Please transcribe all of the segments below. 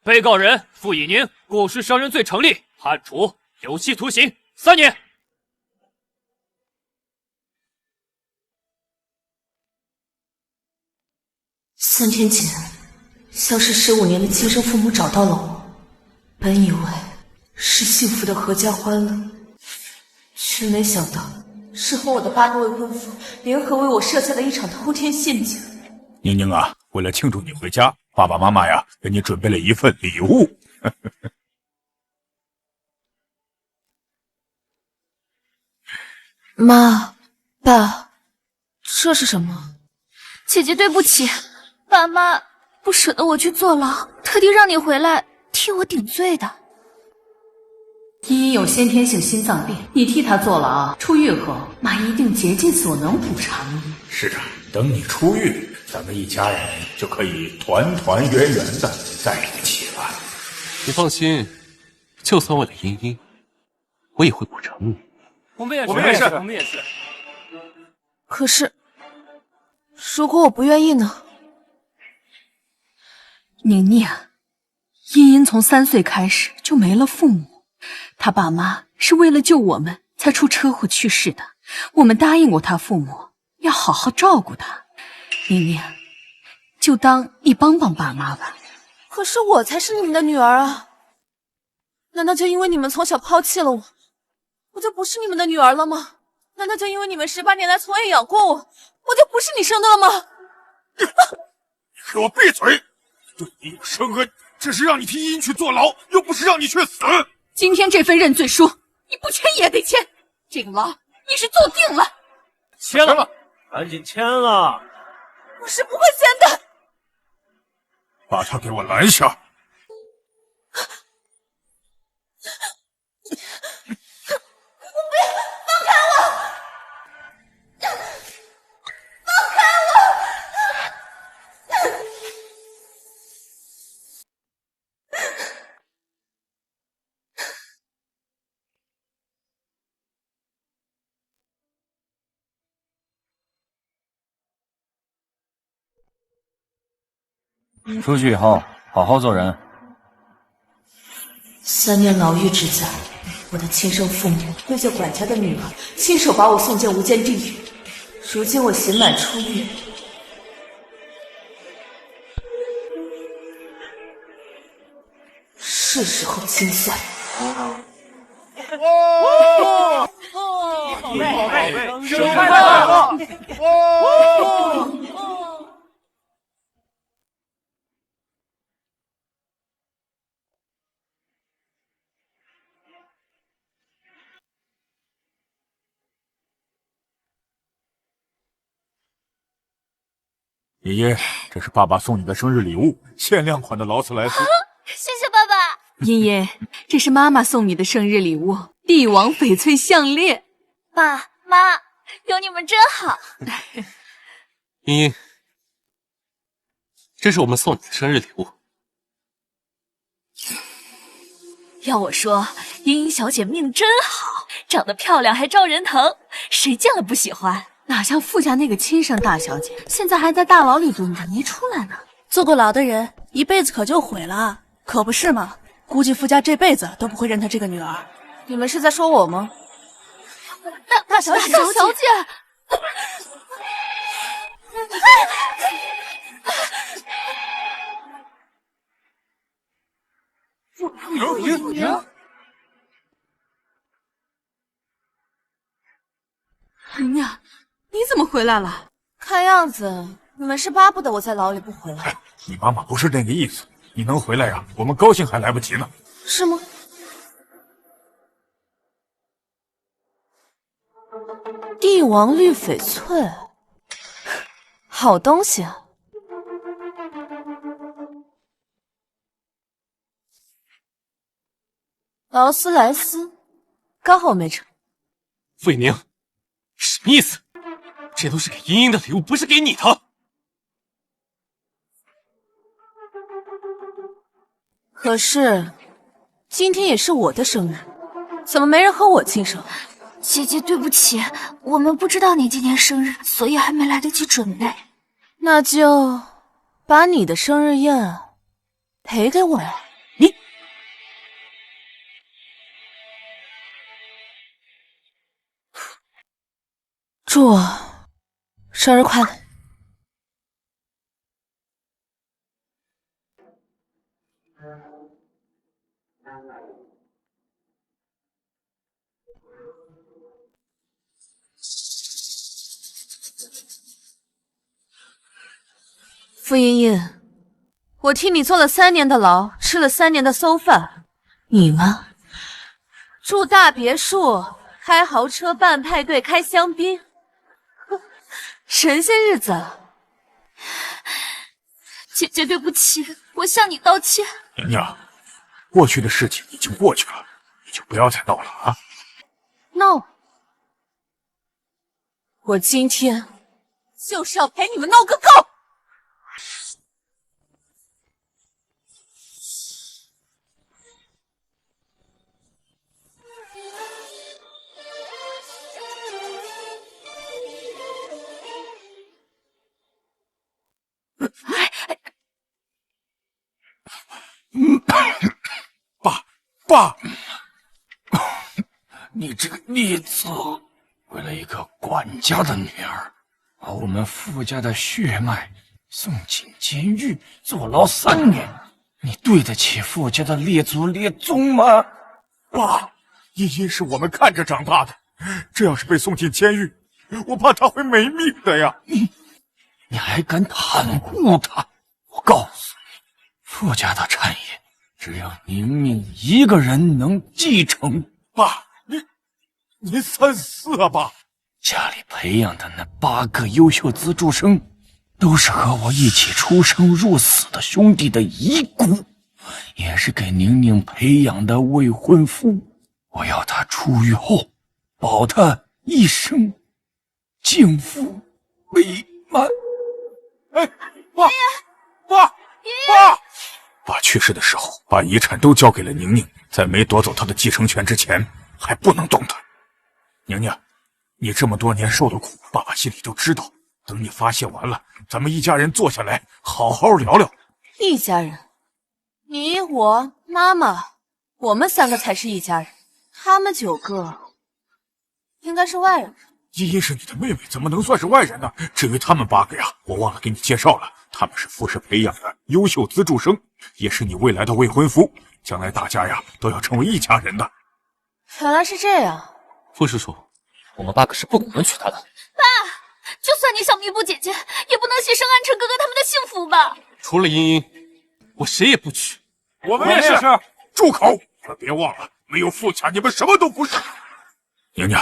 被告人傅以宁过失伤人罪成立，判处有期徒刑3年。3天前，消失15年的亲生父母找到了我，本以为是幸福的阖家欢乐，却没想到是和我的8个未婚夫联合为我设下的一场偷天陷阱。宁宁啊，为了庆祝你回家，爸爸妈妈呀给你准备了一份礼物。妈，爸，这是什么？姐姐对不起，爸妈不舍得我去坐牢，特地让你回来替我顶罪的。茵茵有先天性心脏病，你替她坐牢，出狱后妈一定竭尽所能补偿你。是的，等你出狱，咱们一家人就可以团团圆圆的在一起了。你放心，就算为了茵茵，我也会补偿你。我们也是。可是，如果我不愿意呢？宁宁，茵茵从3岁开始就没了父母，她爸妈是为了救我们才出车祸去世的。我们答应过她父母要好好照顾她。宁宁，就当你帮帮爸妈吧。可是我才是你们的女儿啊！难道就因为你们从小抛弃了我，我就不是你们的女儿了吗？难道就因为你们18年来从未养过我，我就不是你生的了吗？你给我闭嘴！对你有深恩，只是让你替茵茵去坐牢，又不是让你去死。今天这份认罪书，你不签也得签，这个牢你是坐定了。签了，赶紧签了！我是不会签的。把他给我拦下！出去以后好好做人。3年牢狱之灾，我的亲生父母为救管家的女儿，亲手把我送进无间地狱。如今我刑满出狱，是时候清算。宝贝，生日快乐！爷爷，这是爸爸送你的生日礼物，限量款的劳斯莱斯。谢谢爸爸。茵茵，这是妈妈送你的生日礼物——帝王翡翠项链。爸妈，有你们真好。茵茵，这是我们送你的生日礼物。要我说，茵茵小姐命真好，长得漂亮还招人疼，谁见了不喜欢？哪像傅家那个亲生大小姐，现在还在大牢里蹲着，没出来呢。坐过牢的人一辈子可就毁了，可不是吗？估计傅家这辈子都不会认她这个女儿。你们是在说我吗？大小姐，宁宁，你怎么回来了？看样子你们是巴不得我在牢里不回来。你妈妈不是那个意思，你能回来呀，我们高兴还来不及呢。是吗？帝王绿翡翠，好东西啊！劳斯莱斯，刚好没成。傅以宁，什么意思？这都是给茵茵的礼物，不是给你的。可是，今天也是我的生日，怎么没人和我庆生？姐姐对不起，我们不知道你今天生日，所以还没来得及准备。那就把你的生日宴赔给我呀。祝我生日快乐。傅茵茵，我替你坐了3年的牢，吃了3年的馊饭，你呢？住大别墅，开豪车，办派对，开香槟，神仙日子。姐姐，对不起，我向你道歉。娘娘，过去的事情已经过去了，你就不要再闹了啊！闹！我今天就是要陪你们闹个够！爸，你这个逆子，为了一个管家的女儿，把我们傅家的血脉送进监狱坐牢3年，你对得起傅家的列祖列宗吗？爸，茵茵是我们看着长大的，这要是被送进监狱，我怕她会没命的呀！你还敢袒护她？我告诉你，傅家的产业只有宁宁一个人能继承。爸，您34啊，爸！家里培养的那8个优秀资助生，都是和我一起出生入死的兄弟的遗骨，也是给宁宁培养的未婚夫。我要他出狱后，保他一生幸福美满。哎，爸，爸去世的时候，把遗产都交给了宁宁，在没夺走他的继承权之前，还不能动他。宁宁，你这么多年受的苦，爸爸心里都知道。等你发泄完了，咱们一家人坐下来，好好聊聊。一家人，你我妈妈，我们3个才是一家人，他们9个应该是外人。茵茵是你的妹妹，怎么能算是外人呢？至于他们8个呀，我忘了给你介绍了，他们是傅氏培养的优秀资助生，也是你未来的未婚夫，将来大家呀都要成为一家人的。原来是这样。傅叔叔，我们8个是不可能娶她的。爸，就算你想弥补姐姐，也不能牺牲安辰哥哥他们的幸福吧？除了茵茵，我谁也不娶。我们也是。住口！可别忘了，没有傅家，你们什么都不是。宁宁，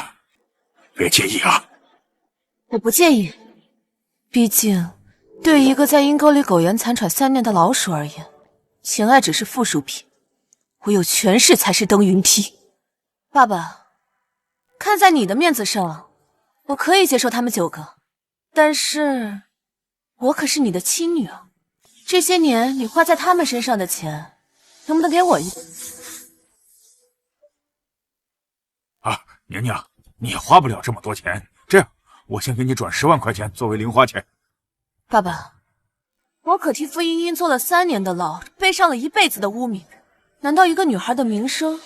别介意啊。我不介意，毕竟对一个在阴沟里苟延残喘3年的老鼠而言，情爱只是附属品，唯有权势才是登云梯。爸爸，看在你的面子上，我可以接受他们9个，但是我可是你的亲女儿，这些年你花在他们身上的钱，能不能给我一点？啊，宁宁，你也花不了这么多钱，这样，我先给你转10万块钱作为零花钱。爸爸，我可替傅茵茵坐了3年的牢，背上了一辈子的污名，难道一个女孩的名声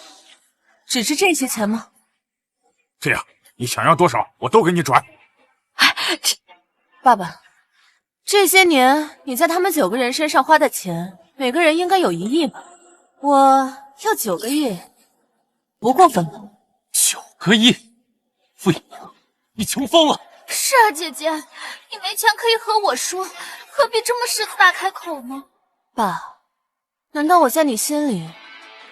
只值这些钱吗？这样，你想要多少，我都给你转。爸爸，这些年你在他们9个人身上花的钱，每个人应该有1亿吧？我要9个亿，不过分吧9个亿，傅颖莹，你穷疯了！是啊，姐姐，你没钱可以和我说，何必这么狮子大开口呢？爸，难道我在你心里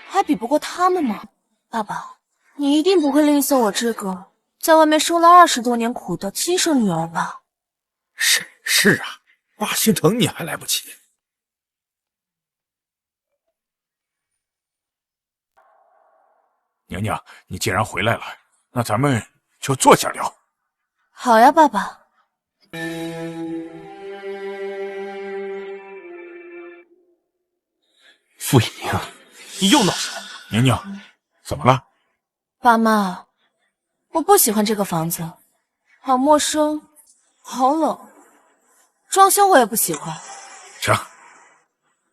还比不过他们吗？爸爸，你一定不会吝啬我这个在外面受了20多年苦的亲生女儿吧？是啊，爸心疼你还来不及。宁宁，你既然回来了，那咱们就坐下聊。好呀，爸爸。傅颖莹，你又闹什么？宁宁，怎么了？爸妈，我不喜欢这个房子，好陌生，好冷，装修我也不喜欢。行，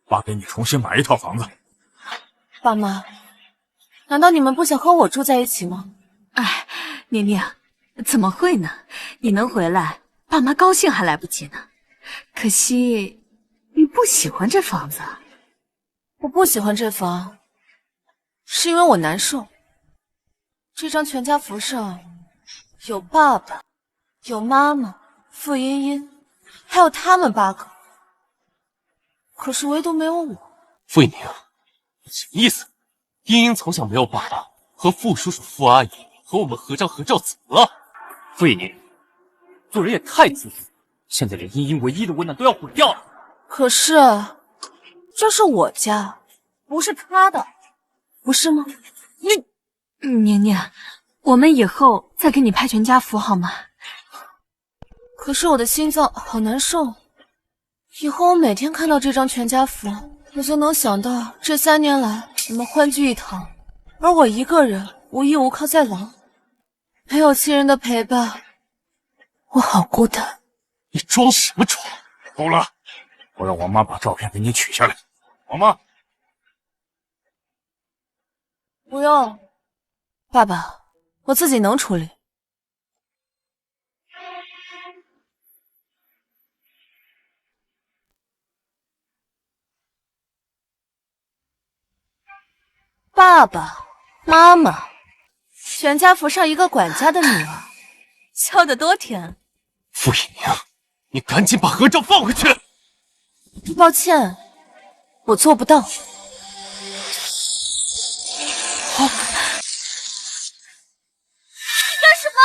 爸给你重新买一套房子。爸妈，难道你们不想和我住在一起吗？哎，宁宁，怎么会呢？你能回来，爸妈高兴还来不及呢。可惜你不喜欢这房子。我不喜欢这房，是因为我难受。这张全家福上有爸爸，有妈妈，傅茵茵，还有他们8个，可是唯独没有我。傅一宁，你什么意思？茵茵从小没有爸爸，和傅叔叔、傅阿姨和我们合张合照怎么了？傅一宁，做人也太自负，现在连茵茵唯一的温暖都要毁掉了。可是这是我家，不是他的，不是吗？宁宁，我们以后再给你拍全家福好吗？可是我的心脏好难受，以后我每天看到这张全家福，我就能想到这3年来你们欢聚一堂，而我一个人无依无靠在狼，没有亲人的陪伴，我好孤单。你装什么装？够了，我让我妈把照片给你取下来。王妈，不用，爸爸，我自己能处理。爸爸妈妈，全家福上一个管家的女儿，笑得多甜。傅一宁，你赶紧把合照放回去。抱歉，我做不到。干什么？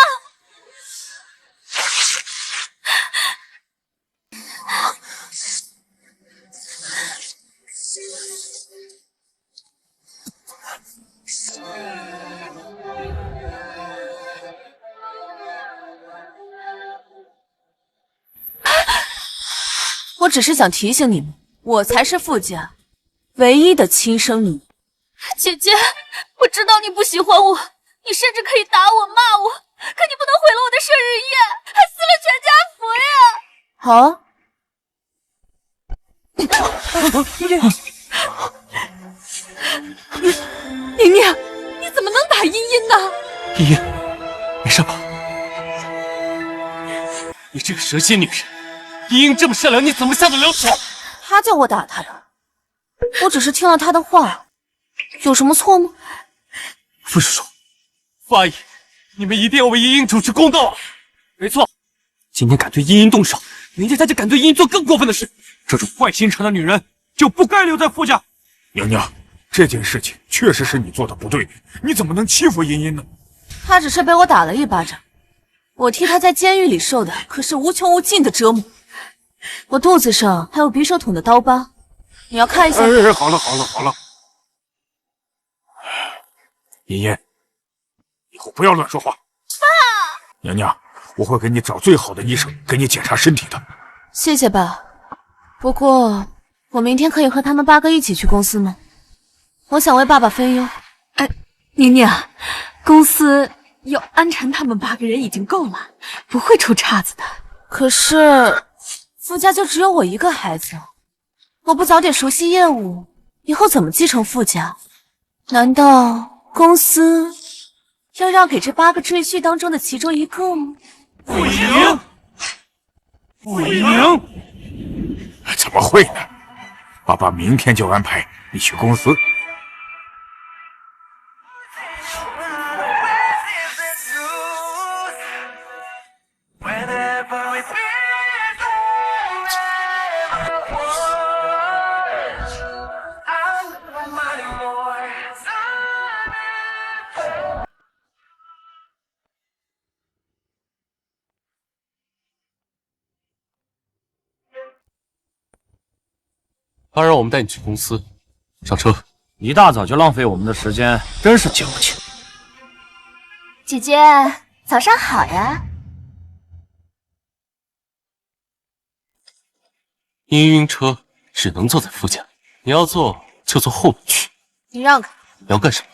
我只是想提醒你们，我才是傅家唯一的亲生女。姐姐，我知道你不喜欢我，你甚至可以打我、骂我，可你不能毁了我的生日宴，还撕了全家福呀！好啊。宁宁，你怎么能打茵茵呢？茵茵，没事吧？你这个蛇蝎女人，茵茵这么善良，你怎么下得了手？他叫我打他的，我只是听了他的话，有什么错吗？傅叔叔，傅阿姨，你们一定要为茵茵主持公道。没错，今天敢对茵茵动手，明天他就敢对茵茵做更过分的事。这种坏心肠的女人就不该留在傅家。娘娘，这件事情确实是你做的不对，你怎么能欺负茵茵呢？他只是被我打了一巴掌，我替他在监狱里受的可是无穷无尽的折磨。我肚子上还有匕首捅的刀疤，你要看一下。好了，茵茵，以后不要乱说话。爸，娘娘，我会给你找最好的医生给你检查身体的。谢谢爸，不过我明天可以和他们8个一起去公司吗？我想为爸爸分忧。宁宁，公司有安晨他们8个人已经够了，不会出岔子的。可是傅家就只有我一个孩子，我不早点熟悉业务，以后怎么继承傅家？难道公司要让给这8个赘婿当中的其中一个吗？傅一宁，怎么会呢？爸爸明天就安排你去公司。爸让我们带你去公司，上车。一大早就浪费我们的时间，真是矫情。姐姐，早上好呀。茵茵车只能坐在副驾，你要坐就坐后面去。你让开！你要干什么？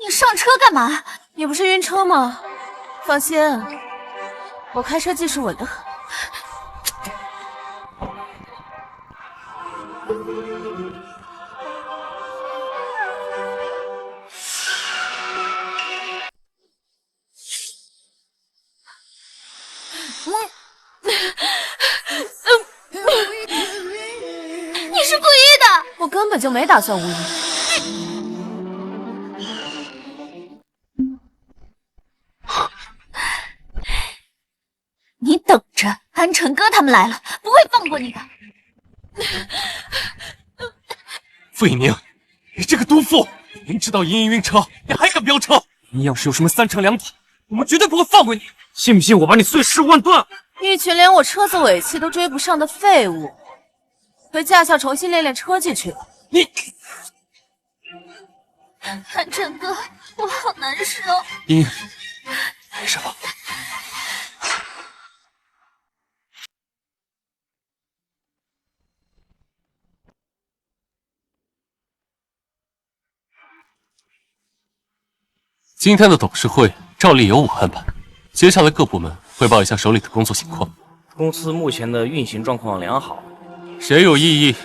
你上车干嘛？你不是晕车吗？放心，我开车技术稳得很。根本就没打算无恙。你等着，安晨哥他们来了，不会放过你的。傅一鸣，你这个毒妇，明知道茵茵晕车，你还敢飙车！你要是有什么三长两短，我们绝对不会放过你！信不信我把你碎尸万段？一群连我车子尾气都追不上的废物，回驾校重新练练车技去吧。你，安晨哥，我好难受。茵茵，没事吧？今天的董事会照例由我安排，接下来各部门汇报一下手里的工作情况。公司目前的运行状况良好，谁有异议？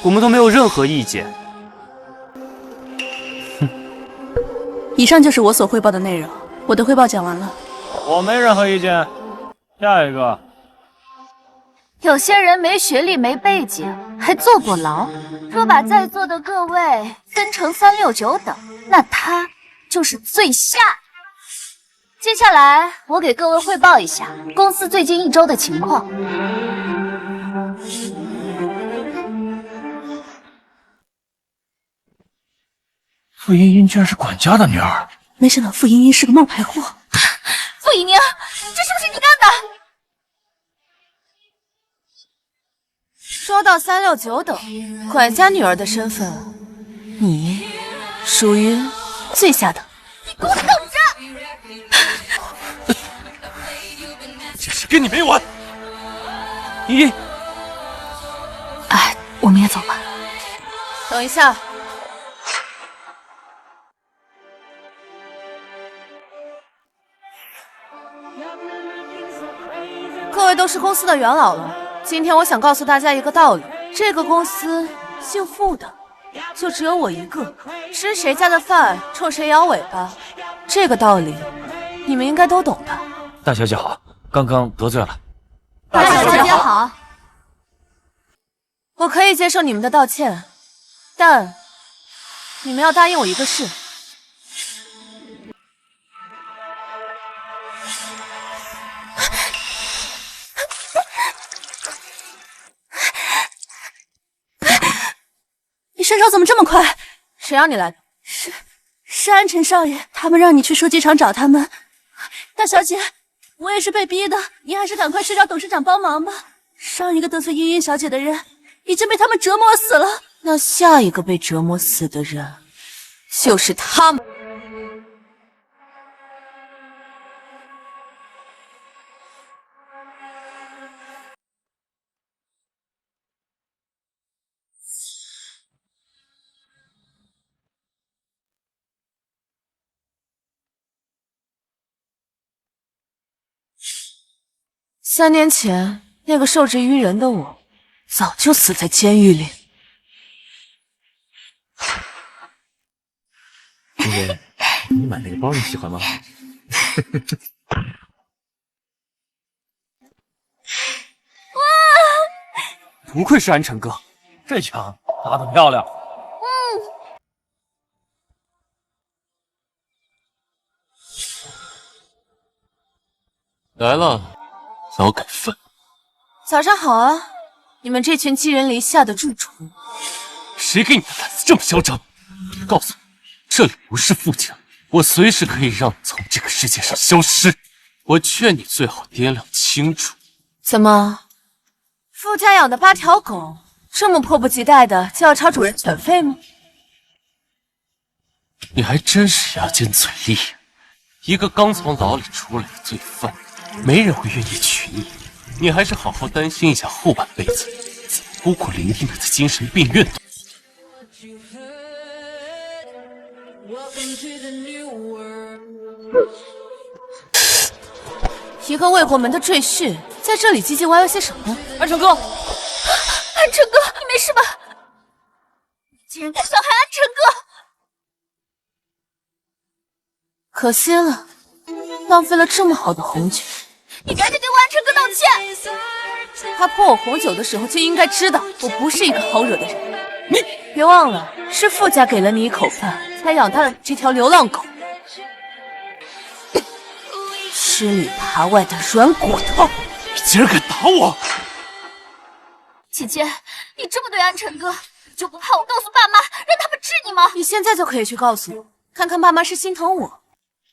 我们都没有任何意见。以上就是我所汇报的内容，我的汇报讲完了。我没任何意见。下一个，有些人没学历、没背景，还坐过牢。若把在座的各位分成3、6、9等，那他就是最下。接下来，我给各位汇报一下公司最近1周的情况。傅茵茵居然是管家的女儿，没想到傅茵茵是个冒牌货。傅以宁，这是不是你干的？说到3、6、9等，管家女儿的身份，你属于最下等。你给我等着！这事跟你没完！茵茵，哎，我们也走吧。等一下，各位都是公司的元老了，今天我想告诉大家一个道理：这个公司姓傅的，就只有我一个，吃谁家的饭，冲谁摇尾巴。这个道理，你们应该都懂吧？大小姐好，刚刚得罪了。大小姐好。我可以接受你们的道歉，但你们要答应我一个事。你身手怎么这么快？谁让你来的？是安晨少爷，他们让你去书记场找他们。大小姐，我也是被逼的，你还是赶快去找董事长帮忙吧。上一个得罪茵茵小姐的人已经被他们折磨死了，那下一个被折磨死的人就是他们。3年前，那个受制于人的我，早就死在监狱里。茵茵，你买那个包你喜欢吗？不愧是安晨哥，这枪打得漂亮。来了，早改饭。早上好啊，你们这群寄人篱下的蛀虫！谁给你的胆子这么嚣张？告诉我，这里不是傅家，我随时可以让你从这个世界上消失。我劝你最好掂量清楚。怎么，傅家养的8条狗，这么迫不及待的就要朝主人犬吠吗？你还真是牙尖嘴利，一个刚从牢里出来的罪犯，没人会愿意娶你。你还是好好担心一下后半辈子，怎么孤苦伶仃的在精神病院度。一个未过门的赘婿，在这里唧唧歪歪些什么？安晨哥，安晨哥，你没事吧？你竟然敢伤害安晨哥！可惜了，浪费了这么好的红酒。你赶紧给我安晨哥道歉！他泼我红酒的时候就应该知道我不是一个好惹的人。你。别忘了，是傅家给了你一口饭，才养大了这条流浪狗。吃里扒外的软骨头！你竟然敢打我！姐姐，你这么对安辰哥，就不怕我告诉爸妈，让他们治你吗？你现在就可以去告诉，看看爸妈是心疼我，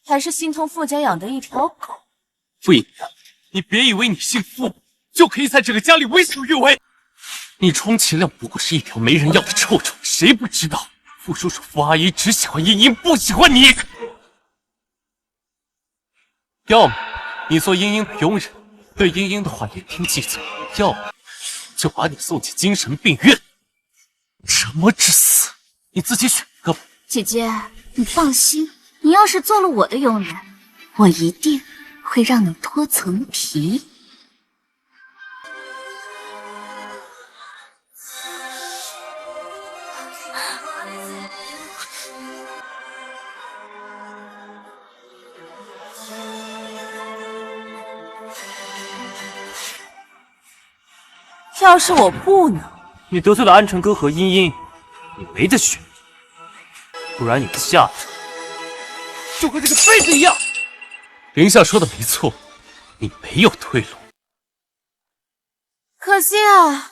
还是心疼傅家养的一条狗。傅隐然，你别以为你姓傅就可以在这个家里为所欲为。你充其量不过是一条没人要的臭虫，谁不知道傅叔叔、傅阿姨只喜欢茵茵，不喜欢你。要么你做茵茵的佣人，对茵茵的话言听计从；要么就把你送进精神病院，折磨致死。你自己选一个吧。姐姐，你放心，你要是做了我的佣人，我一定会让你脱层皮。要是我不能，你得罪了安辰哥和茵茵，你没得选，不然你的下场就和这个被子一样。林夏说的没错，你没有退路。可惜啊，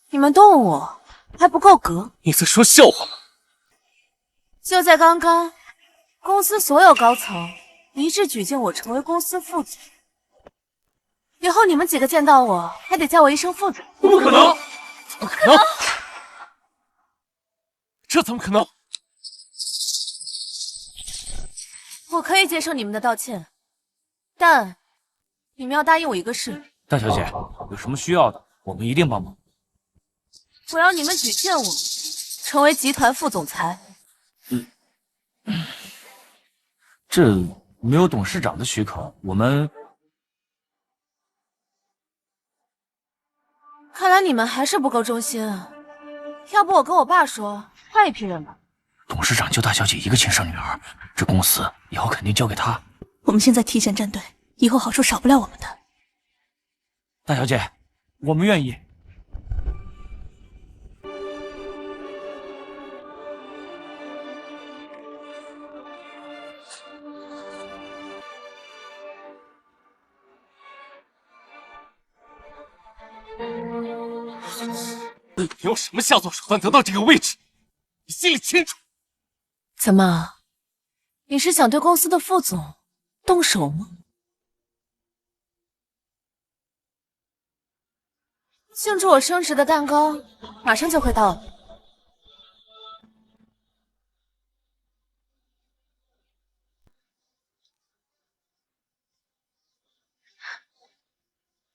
你们动我还不够格。你在说笑话吗？就在刚刚，公司所有高层一致举荐我成为公司副总。以后你们几个见到我，还得叫我一声副总。不可能！怎么可能？这怎么可能？我可以接受你们的道歉，但你们要答应我一个事。大小姐，有什么需要的，我们一定帮忙。我要你们举荐我成为集团副总裁。这没有董事长的许可，我们……看来你们还是不够忠心啊！要不我跟我爸说，换一批人吧。董事长就大小姐一个亲生女儿，这公司以后肯定交给她。我们现在提前站队，以后好处少不了我们的。大小姐，我们愿意。你用什么下作手段得到这个位置？你心里清楚。怎么，你是想对公司的副总动手吗？庆祝我升职的蛋糕马上就会到了。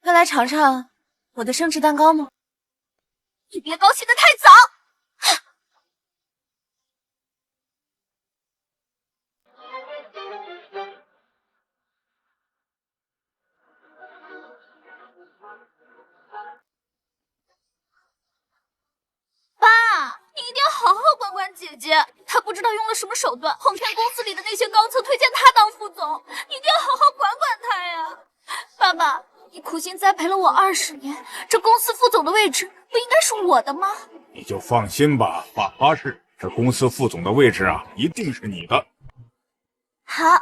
快来尝尝我的升职蛋糕吗？你别高兴得太早。爸，你一定要好好管管姐姐，她不知道用了什么手段哄骗公司里的那些高层推荐她当副总，你一定要好好管管她呀。爸爸，你苦心栽培了我20年，这公司副总的位置不应该是我的吗？你就放心吧，爸发誓，这公司副总的位置啊，一定是你的。好。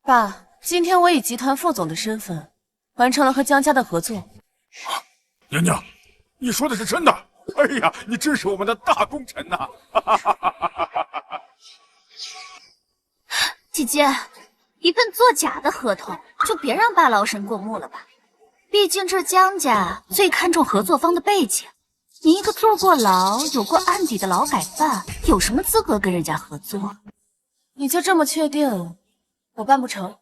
爸，今天我以集团副总的身份完成了和江家的合作。娘娘，你说的是真的？哎呀，你真是我们的大功臣呐！姐姐，一份作假的合同，就别让爸劳神过目了吧。毕竟这江家最看重合作方的背景，你一个坐过牢、有过案底的劳改犯，有什么资格跟人家合作？你就这么确定我办不成？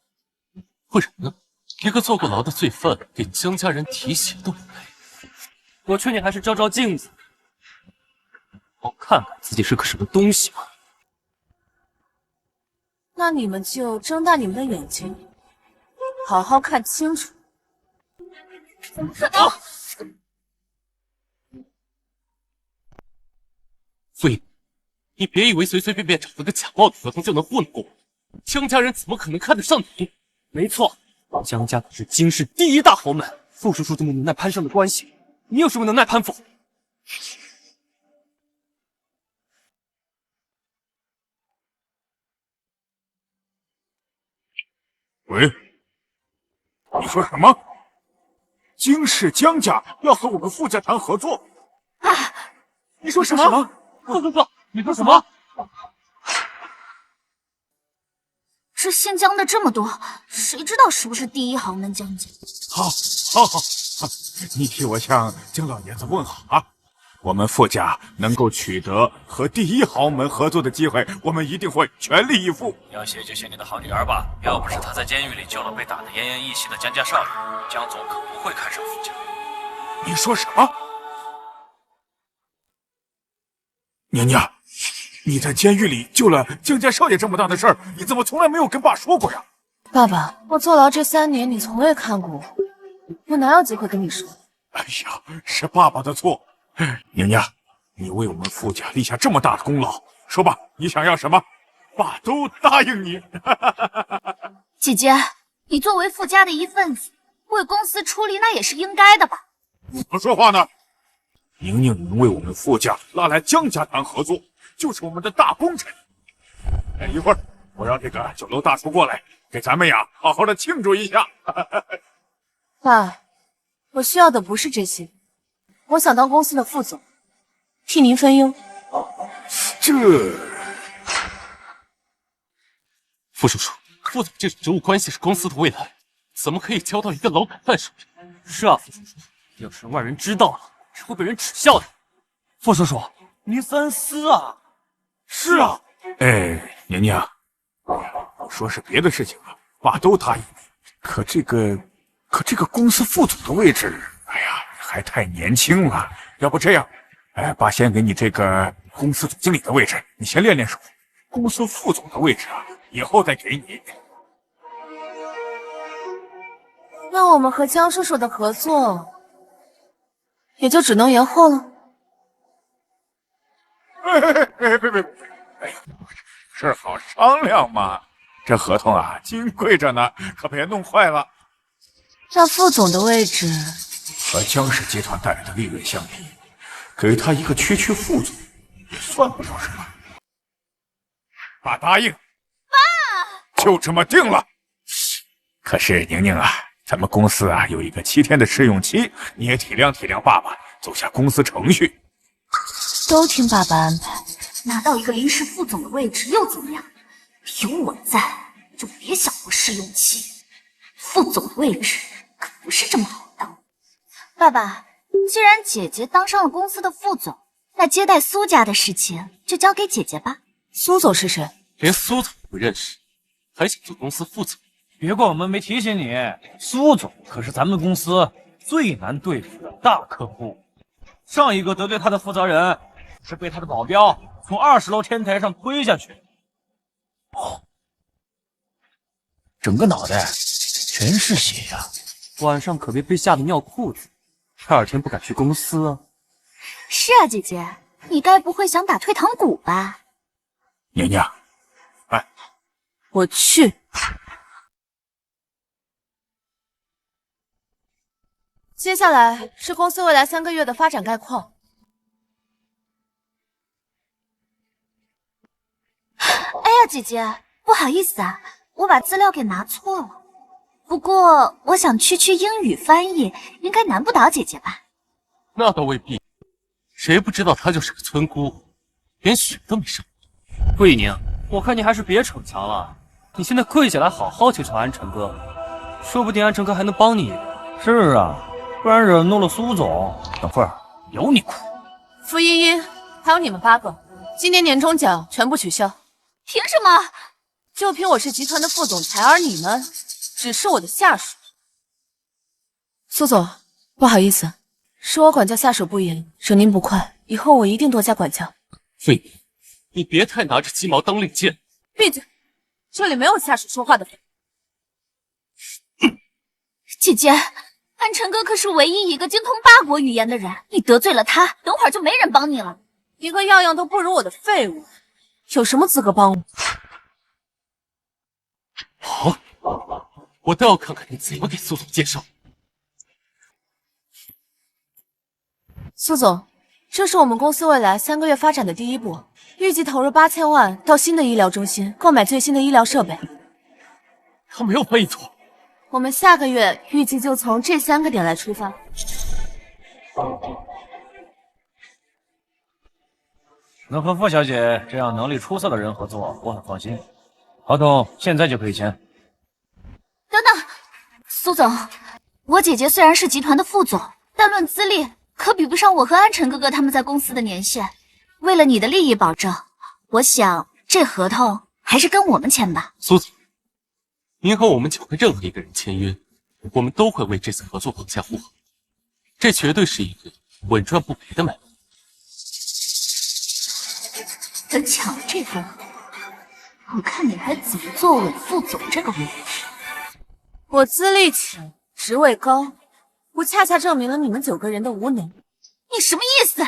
不然呢？一个坐过牢的罪犯给江家人提鞋都不配。我劝你还是照照镜子，好看看自己是个什么东西吧。那你们就睁大你们的眼睛，好好看清楚。怎么可能？飞，你别以为随随便便找了个假冒的合同就能糊弄过我，江家人怎么可能看得上你？没错，江家可是京市第一大豪门，傅叔叔这么能耐攀上的关系，你有什么能耐攀否？喂，你说什么？京氏江家要和我们傅家谈合作？你说什么？傅叔叔，你说什么？这姓江的这么多，谁知道是不是第一豪门江家？好，你替我向江老爷子问好啊！我们傅家能够取得和第一豪门合作的机会，我们一定会全力以赴。要谢就谢你的好女儿吧，要不是她在监狱里救了被打得奄奄一息的江家少爷，江总可不会看上傅家。你说什么？娘娘，你在监狱里救了江家少爷这么大的事儿，你怎么从来没有跟爸说过呀？爸爸，我坐牢这3年，你从未看过我，我哪有机会跟你说？哎呀，是爸爸的错。娘娘，你为我们傅家立下这么大的功劳，说吧，你想要什么？爸都答应你。姐姐，你作为傅家的一份子，为公司出力那也是应该的吧？怎么说话呢？宁宁能为我们傅家拉来江家谈合作，就是我们的大功臣。一会儿我让这个酒楼大厨过来，给咱们呀好好的庆祝一下。爸，我需要的不是这些，我想当公司的副总，替您分忧。傅叔叔，副总这种职务关系是公司的未来，怎么可以交到一个老板饭手里？是啊，傅叔叔，要是外人知道了，是会被人耻笑的。傅叔叔，您三思啊！是啊，娘娘，说是别的事情啊，爸都答应你。可这个公司副总的位置，哎呀，还太年轻了。要不这样，爸先给你这个公司总经理的位置，你先练练手。公司副总的位置啊，以后再给你。那我们和江叔叔的合作，也就只能延后了。别，事好商量嘛。这合同啊，金贵着呢，可别弄坏了。那副总的位置和江氏集团带来的利润相比，给他一个区副总，也算不了什么。爸答应，爸就这么定了。可是宁宁啊，咱们公司啊有一个7天的试用期，你也体谅体谅爸爸，走下公司程序。都听爸爸安排。拿到一个临时副总的位置又怎么样？有我在，就别想过试用期。副总的位置可不是这么好当。爸爸，既然姐姐当上了公司的副总，那接待苏家的事情就交给姐姐吧。苏总是谁？连苏总都不认识，还想做公司副总？别怪我们没提醒你，苏总可是咱们公司最难对付的大客户。上一个得罪他的负责人，是被他的保镖从20楼天台上推下去。整个脑袋全是血呀！晚上可别被吓得尿裤子，第2天不敢去公司啊。是啊，姐姐，你该不会想打退堂鼓吧？娘娘，我去。接下来是公司未来3个月的发展概况。哎呀，姐姐，不好意思啊，我把资料给拿错了。不过我想区英语翻译，应该难不倒姐姐吧？那倒未必，谁不知道她就是个村姑，连血都没上。慧宁，我看你还是别逞强了，你现在跪下来好好求求安晨哥，说不定安晨哥还能帮你一个。是啊，不然惹怒了苏总，等会儿有你苦。傅茵茵，还有你们8个，今年年终奖全部取消。凭什么？就凭我是集团的副总裁，而你们只是我的下属。苏总，不好意思，是我管教下属不严，惹您不快，以后我一定多加管教。费宁，你别太拿着鸡毛当令箭。闭嘴，这里没有下属说话的份。姐姐，安晨哥可是唯一一个精通8国语言的人，你得罪了他，等会儿就没人帮你了。一个样样都不如我的废物，有什么资格帮我？好，我倒要看看你怎么给苏总介绍。苏总，这是我们公司未来3个月发展的第一步，预计投入8000万到新的医疗中心购买最新的医疗设备。他没有翻译错。我们下个月预计就从这3个点来出发。能和傅小姐这样能力出色的人合作，我很放心。合同现在就可以签。等等，苏总，我姐姐虽然是集团的副总，但论资历可比不上我和安晨哥哥他们在公司的年限。为了你的利益保证，我想这合同还是跟我们签吧。苏总，您和我们9个任何一个人签约，我们都会为这次合作绑下护航，这绝对是一个稳赚不赔的买卖。等抢了这份合同，我看你还怎么坐稳副总这个位置。我资历浅，职位高，不恰恰证明了你们9个人的无能？你什么意思？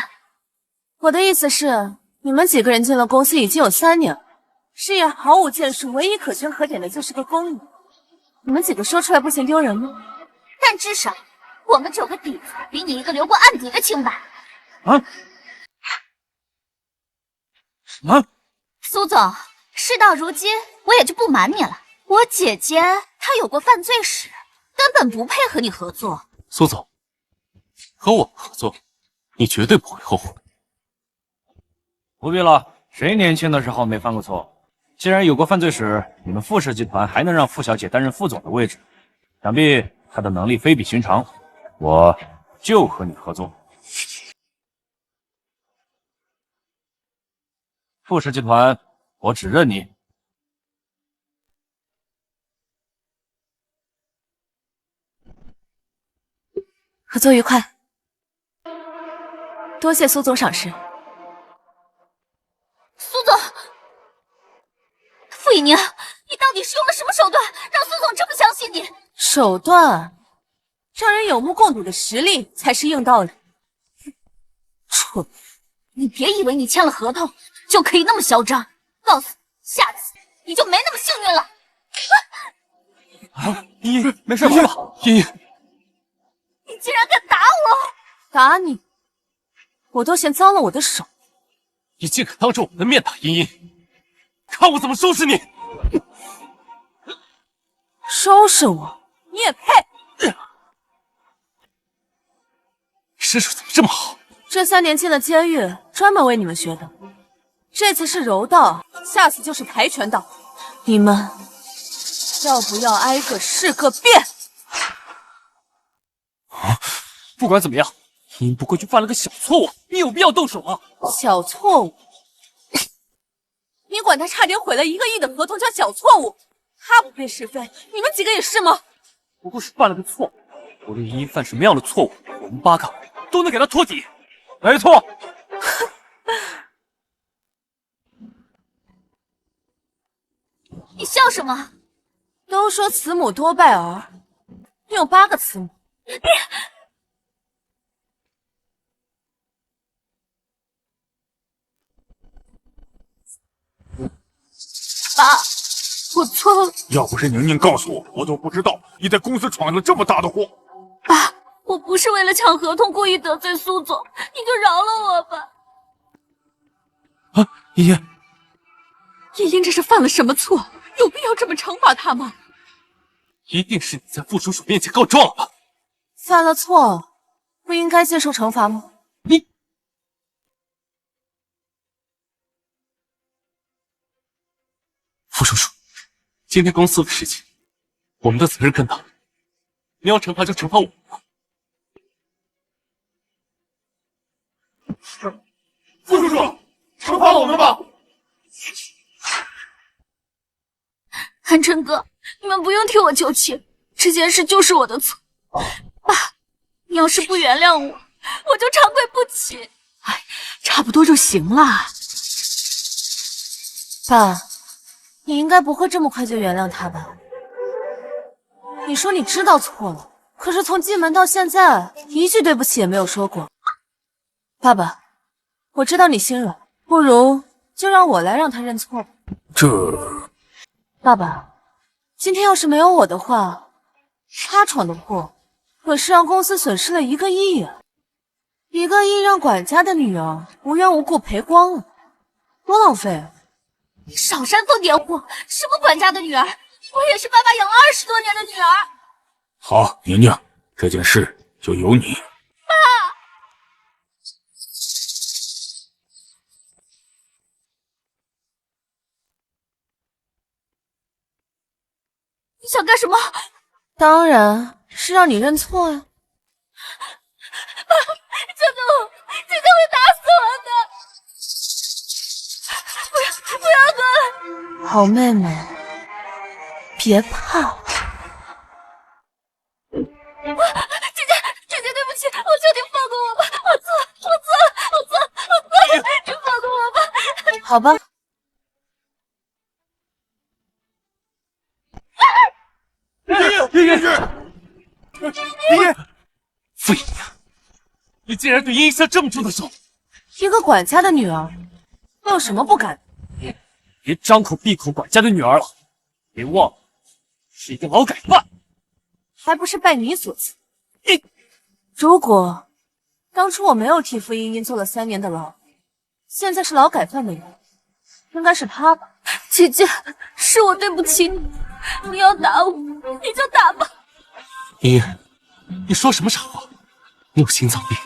我的意思是，你们几个人进了公司已经有3年了，事业毫无建树，唯一可圈可点的就是个公益。你们几个说出来不嫌丢人吗？但至少我们9个底子比你一个留过案底的清白。啊？什么？苏总，事到如今，我也就不瞒你了。我姐姐她有过犯罪史，根本不配和你合作。苏总，和我们合作，你绝对不会后悔。不必了，谁年轻的时候没犯过错？既然有过犯罪史，你们傅氏集团还能让傅小姐担任副总的位置，想必她的能力非比寻常。我就和你合作。傅氏集团，我只认你。合作愉快，多谢苏总赏识。苏总，傅以宁，你到底是用了什么手段，让苏总这么相信你？手段，让人有目共睹的实力才是硬道理。蠢！你别以为你签了合同就可以那么嚣张，告诉你，下次你就没那么幸运了。啊，茵茵，没事吧？茵茵，你竟然敢打我！打你，我都嫌脏了我的手。你竟敢当着我们的面打茵茵，看我怎么收拾你！收拾我？你也配？身手怎么这么好？这3年进了监狱，专门为你们学的。这次是柔道，下次就是跆拳道。你们要不要挨个试个遍？啊！不管怎么样，茵茵不过就犯了个小错误，你有必要动手吗？小错误？你管他差点毁了1个亿的合同叫小错误？他不配是非，你们几个也是吗？不过是犯了个错误，无论茵茵犯什么样的错误，我们8个都能给他托底。没错。你笑什么？都说慈母多败儿，你有8个慈母。爸，我错了。要不是宁宁告诉我，我都不知道你在公司闯了这么大的祸。爸，我不是为了抢合同故意得罪苏总，你就饶了我吧。啊，茵茵，茵茵这是犯了什么错？有必要这么惩罚她吗？一定是你在傅叔叔面前告状了吧？犯了错，不应该接受惩罚吗？你，傅叔叔，今天公司的事情，我们的责任更大。你要惩罚就惩罚我。傅叔叔，惩罚我们吧！韩琛哥，你们不用替我求情，这件事就是我的错。爸，你要是不原谅我，我就长跪不起。哎，差不多就行了。爸，你应该不会这么快就原谅他吧？你说你知道错了，可可是从进门到现在，一句对不起也没有说过。爸爸，我知道你心软，不如就让我来让他认错吧。爸爸，今天要是没有我的话，他闯的祸可是让公司损失了1个亿啊！1个亿让管家的女儿无缘无故赔光了，多浪费啊！你少煽风点火！什么管家的女儿？我也是爸爸养了20多年的女儿。好，宁宁，这件事就由你。你想干什么？当然是让你认错呀！爸，救救我！姐姐会打死我的！不要滚！好妹妹，别怕。姐姐，对不起，我求你放过我吧！我错了，你放过我吧！好吧。爷爷，傅姨娘，你竟然对殷下这么重的手！一个管家的女儿，我有什么不敢？别张口闭口管家的女儿了，别忘了，是一个劳改犯，还不是拜你所赐。如果当初我没有替傅茵茵坐了3年的牢，现在是劳改犯的人，应该是他吧？姐姐，是我对不起你，你要打我，你就打吧。茵茵，你说什么傻话？你有心脏病，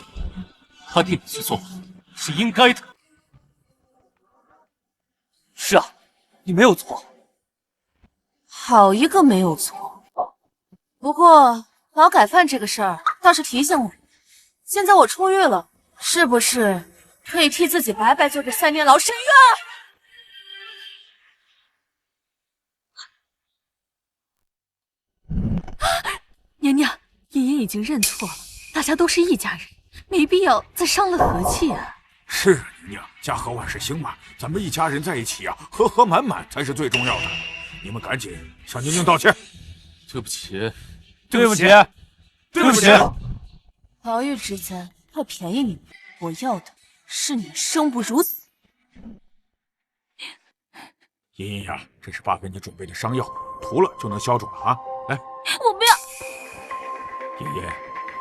他替你去坐牢是应该的。是啊，你没有错。好一个没有错。不过劳改犯这个事儿倒是提醒我，现在我出狱了，是不是可以替自己白白坐这3年牢申冤？娘娘，茵茵已经认错了，大家都是一家人，没必要再伤了和气啊。是啊，宁宁，家和万事兴嘛，咱们一家人在一起啊，和和满满才是最重要的。你们赶紧向宁宁道歉。对不起，对不起，对不起。牢狱之灾，太便宜你们，我要的是你们生不如死。茵茵呀，这是爸给你准备的伤药，涂了就能消肿了啊！来，我不要。茵茵，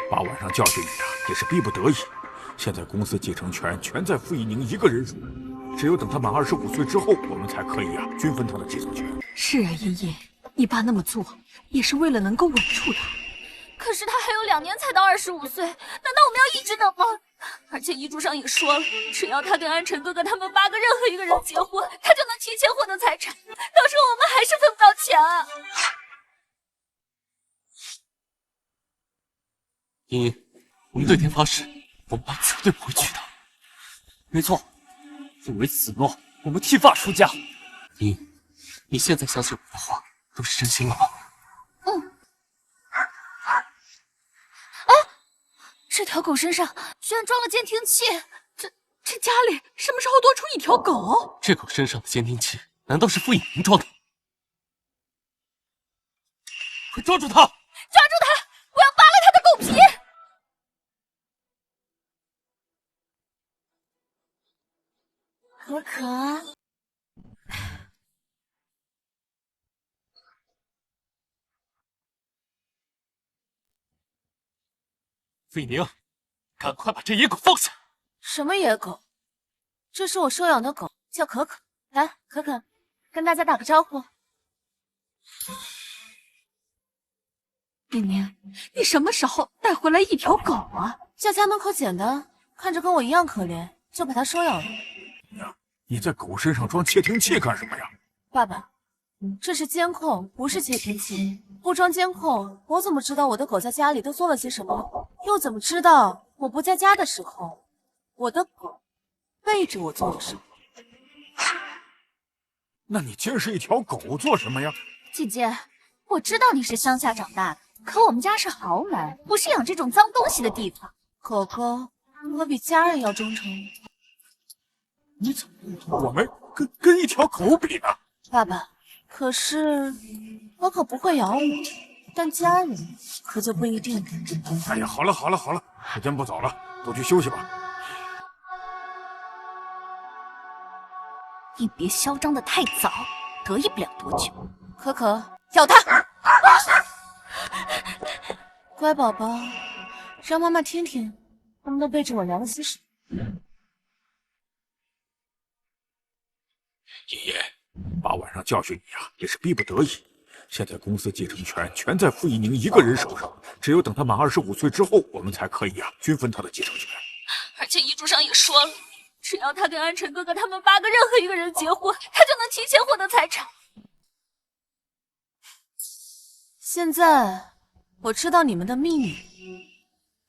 爸晚上教训你啊，也是逼不得已。现在公司继承权全在傅一宁一个人手，只有等他满25岁之后，我们才可以啊均分他的继承权。是啊，茵茵，你爸那么做也是为了能够稳住他。可是他还有2年才到25岁，难道我们要一直等吗？而且遗嘱上也说了，只要他跟安晨哥哥他们8个任何一个人结婚，他就能提前获得财产。到时候我们还是分不到钱啊！茵茵，我们对天发誓，我们爸绝对不会娶她。没错，作为此诺，我们剃发出家。茵茵，你现在相信我的话，都是真心了吗？这条狗身上居然装了监听器，这家里什么时候多出一条狗？这狗身上的监听器，难道是傅颖莹装的？快抓住他！抓住他！我要扒了他的狗皮！可可，傅颖宁，赶快把这野狗放下！什么野狗？这是我收养的狗，叫可可。来，可可，跟大家打个招呼。宁宁，你什么时候带回来一条狗啊？在家门口捡的，看着跟我一样可怜，就把它收养了。娘，你在狗身上装窃听器干什么呀？爸爸，这是监控，不是窃听器。不装监控，我怎么知道我的狗在家里都做了些什么？又怎么知道我不在家的时候，我的狗背着我做了什么？那你监视一条狗做什么呀？姐姐，我知道你是乡下长大的，可我们家是豪门，不是养这种脏东西的地方。狗狗，我比家人要忠诚。你怎么，我们跟一条狗比呢？爸爸，可是我可不会养我，但家人可就不一定了。哎呀，好了好了好了，时间不早了，都去休息吧。你别嚣张的太早，得意不了多久。可可，咬他！乖宝宝，让妈妈听听，他们都背着我聊了些什么。爷爷，爸晚上教训你啊，也是逼不得已。现在公司继承权全在傅一宁一个人手上，只有等他满25岁之后，我们才可以均分他的继承权。而且遗嘱上也说了，只要他跟安晨哥哥他们8个任何一个人结婚，他就能提前获得财产。现在我知道你们的秘密，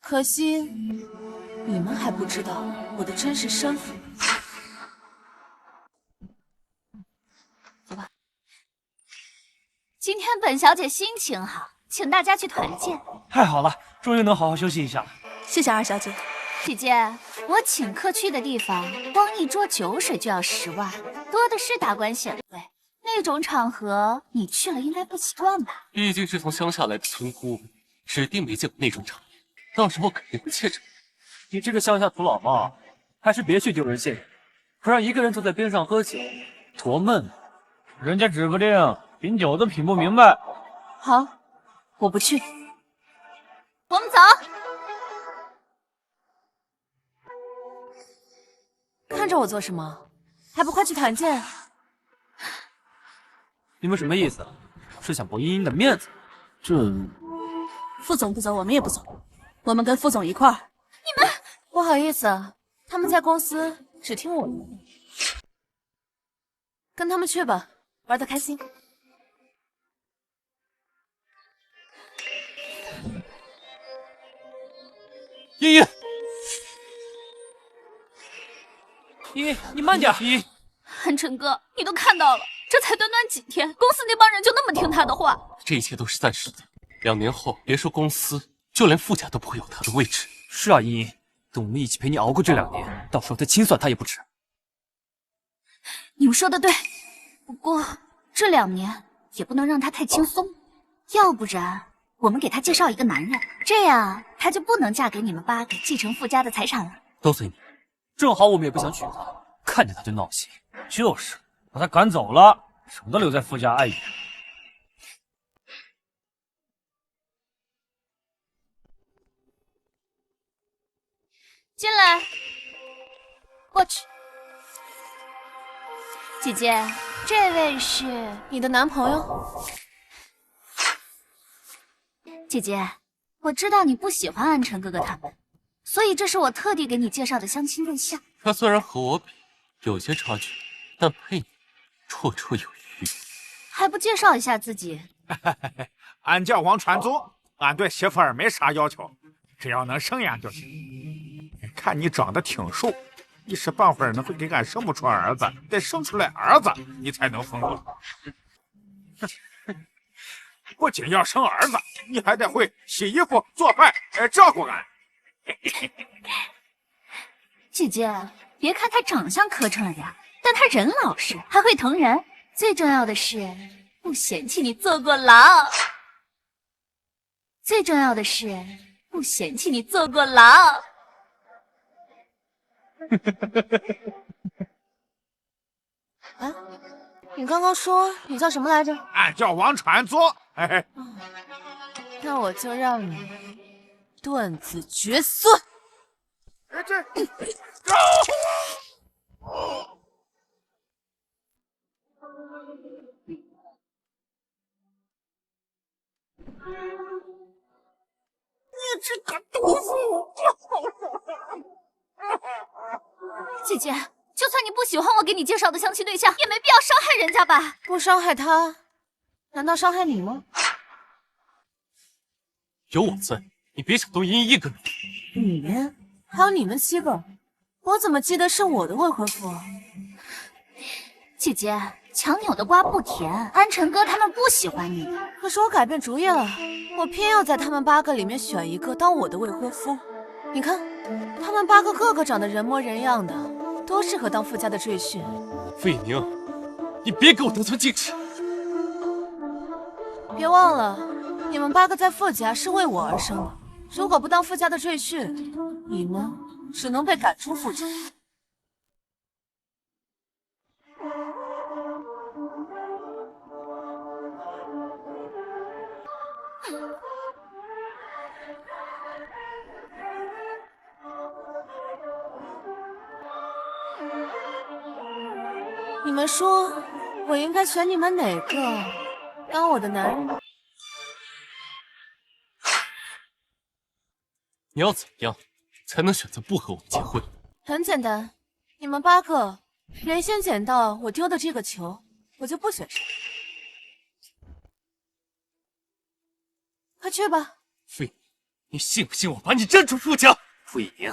可惜你们还不知道我的真实身份。走吧。今天本小姐心情好，请大家去团建。太好了，终于能好好休息一下了。谢谢二小姐。姐姐，我请客去的地方，光一桌酒水就要10万，多的是达官显贵。那种场合，你去了应该不习惯吧？毕竟是从乡下来的村姑，指定没见过那种场面，到时候肯定会怯着。你这个乡下土老帽，还是别去丢人现眼，不然一个人坐在边上喝酒，多闷。人家指不定品酒都品不明白。好，我不去。我们走。看着我做什么？还不快去团建？你们什么意思？是想驳茵茵的面子？这……副总不走，我们也不走，我们跟副总一块儿。你们不好意思，他们在公司只听我的，跟他们去吧，玩得开心。茵茵，茵茵，你慢点。茵茵，安晨哥，你都看到了，这才短短几天，公司那帮人就那么听他的话。这一切都是暂时的，2年后，别说公司，就连傅家都不会有他的位置。是啊，茵茵，等我们一起陪你熬过这2年，到时候再清算他也不迟。你们说的对，不过这2年也不能让他太轻松，要不然我们给他介绍一个男人，这样他就不能嫁给你们8个继承傅家的财产了。都随你，正好我们也不想娶她，看见她就闹心。就是，把她赶走了，省得留在傅家碍眼。进来，过去。姐姐，这位是你的男朋友？姐姐，我知道你不喜欢安晨哥哥他们，所以这是我特地给你介绍的相亲对象。他虽然和我比有些差距，但配你绰绰有余。还不介绍一下自己？俺叫王传祖，俺对媳妇儿没啥要求，只要能生养就行。看你长得挺瘦，一时半会儿呢会给俺生不出儿子，得生出来儿子你才能封我。不仅要生儿子，你还得会洗衣服、做饭，照顾俺。姐姐，别看他长相磕碜了点，但他人老实，还会疼人。最重要的是，不嫌弃你坐过牢。最重要的是，不嫌弃你坐过牢。哎，你刚刚说你叫什么来着？俺叫王传祖。那我就让你断子绝孙。你这个毒妇！姐姐，就算你不喜欢我给你介绍的相亲对象，也没必要伤害人家吧？不伤害他，难道伤害你吗？有我在，你别想动茵茵一个人。你还有你们7个，我怎么记得是我的未婚夫？姐姐，强扭的瓜不甜，安晨哥他们不喜欢你。可是我改变主意了，我偏要在他们8个里面选一个当我的未婚夫。你看，他们8个个个长得人模人样的，多适合当傅家的赘婿。傅以宁，你别给我得寸进尺。别忘了，你们8个在傅家是为我而生的，如果不当傅家的赘婿，你们只能被赶出傅家。你们说，我应该选你们哪个当我的男人？你要怎样才能选择不和我们结婚？很简单，你们8个谁先捡到我丢的这个球，我就不选谁。快去吧。傅影，你信不信我把你扔出傅家？傅影，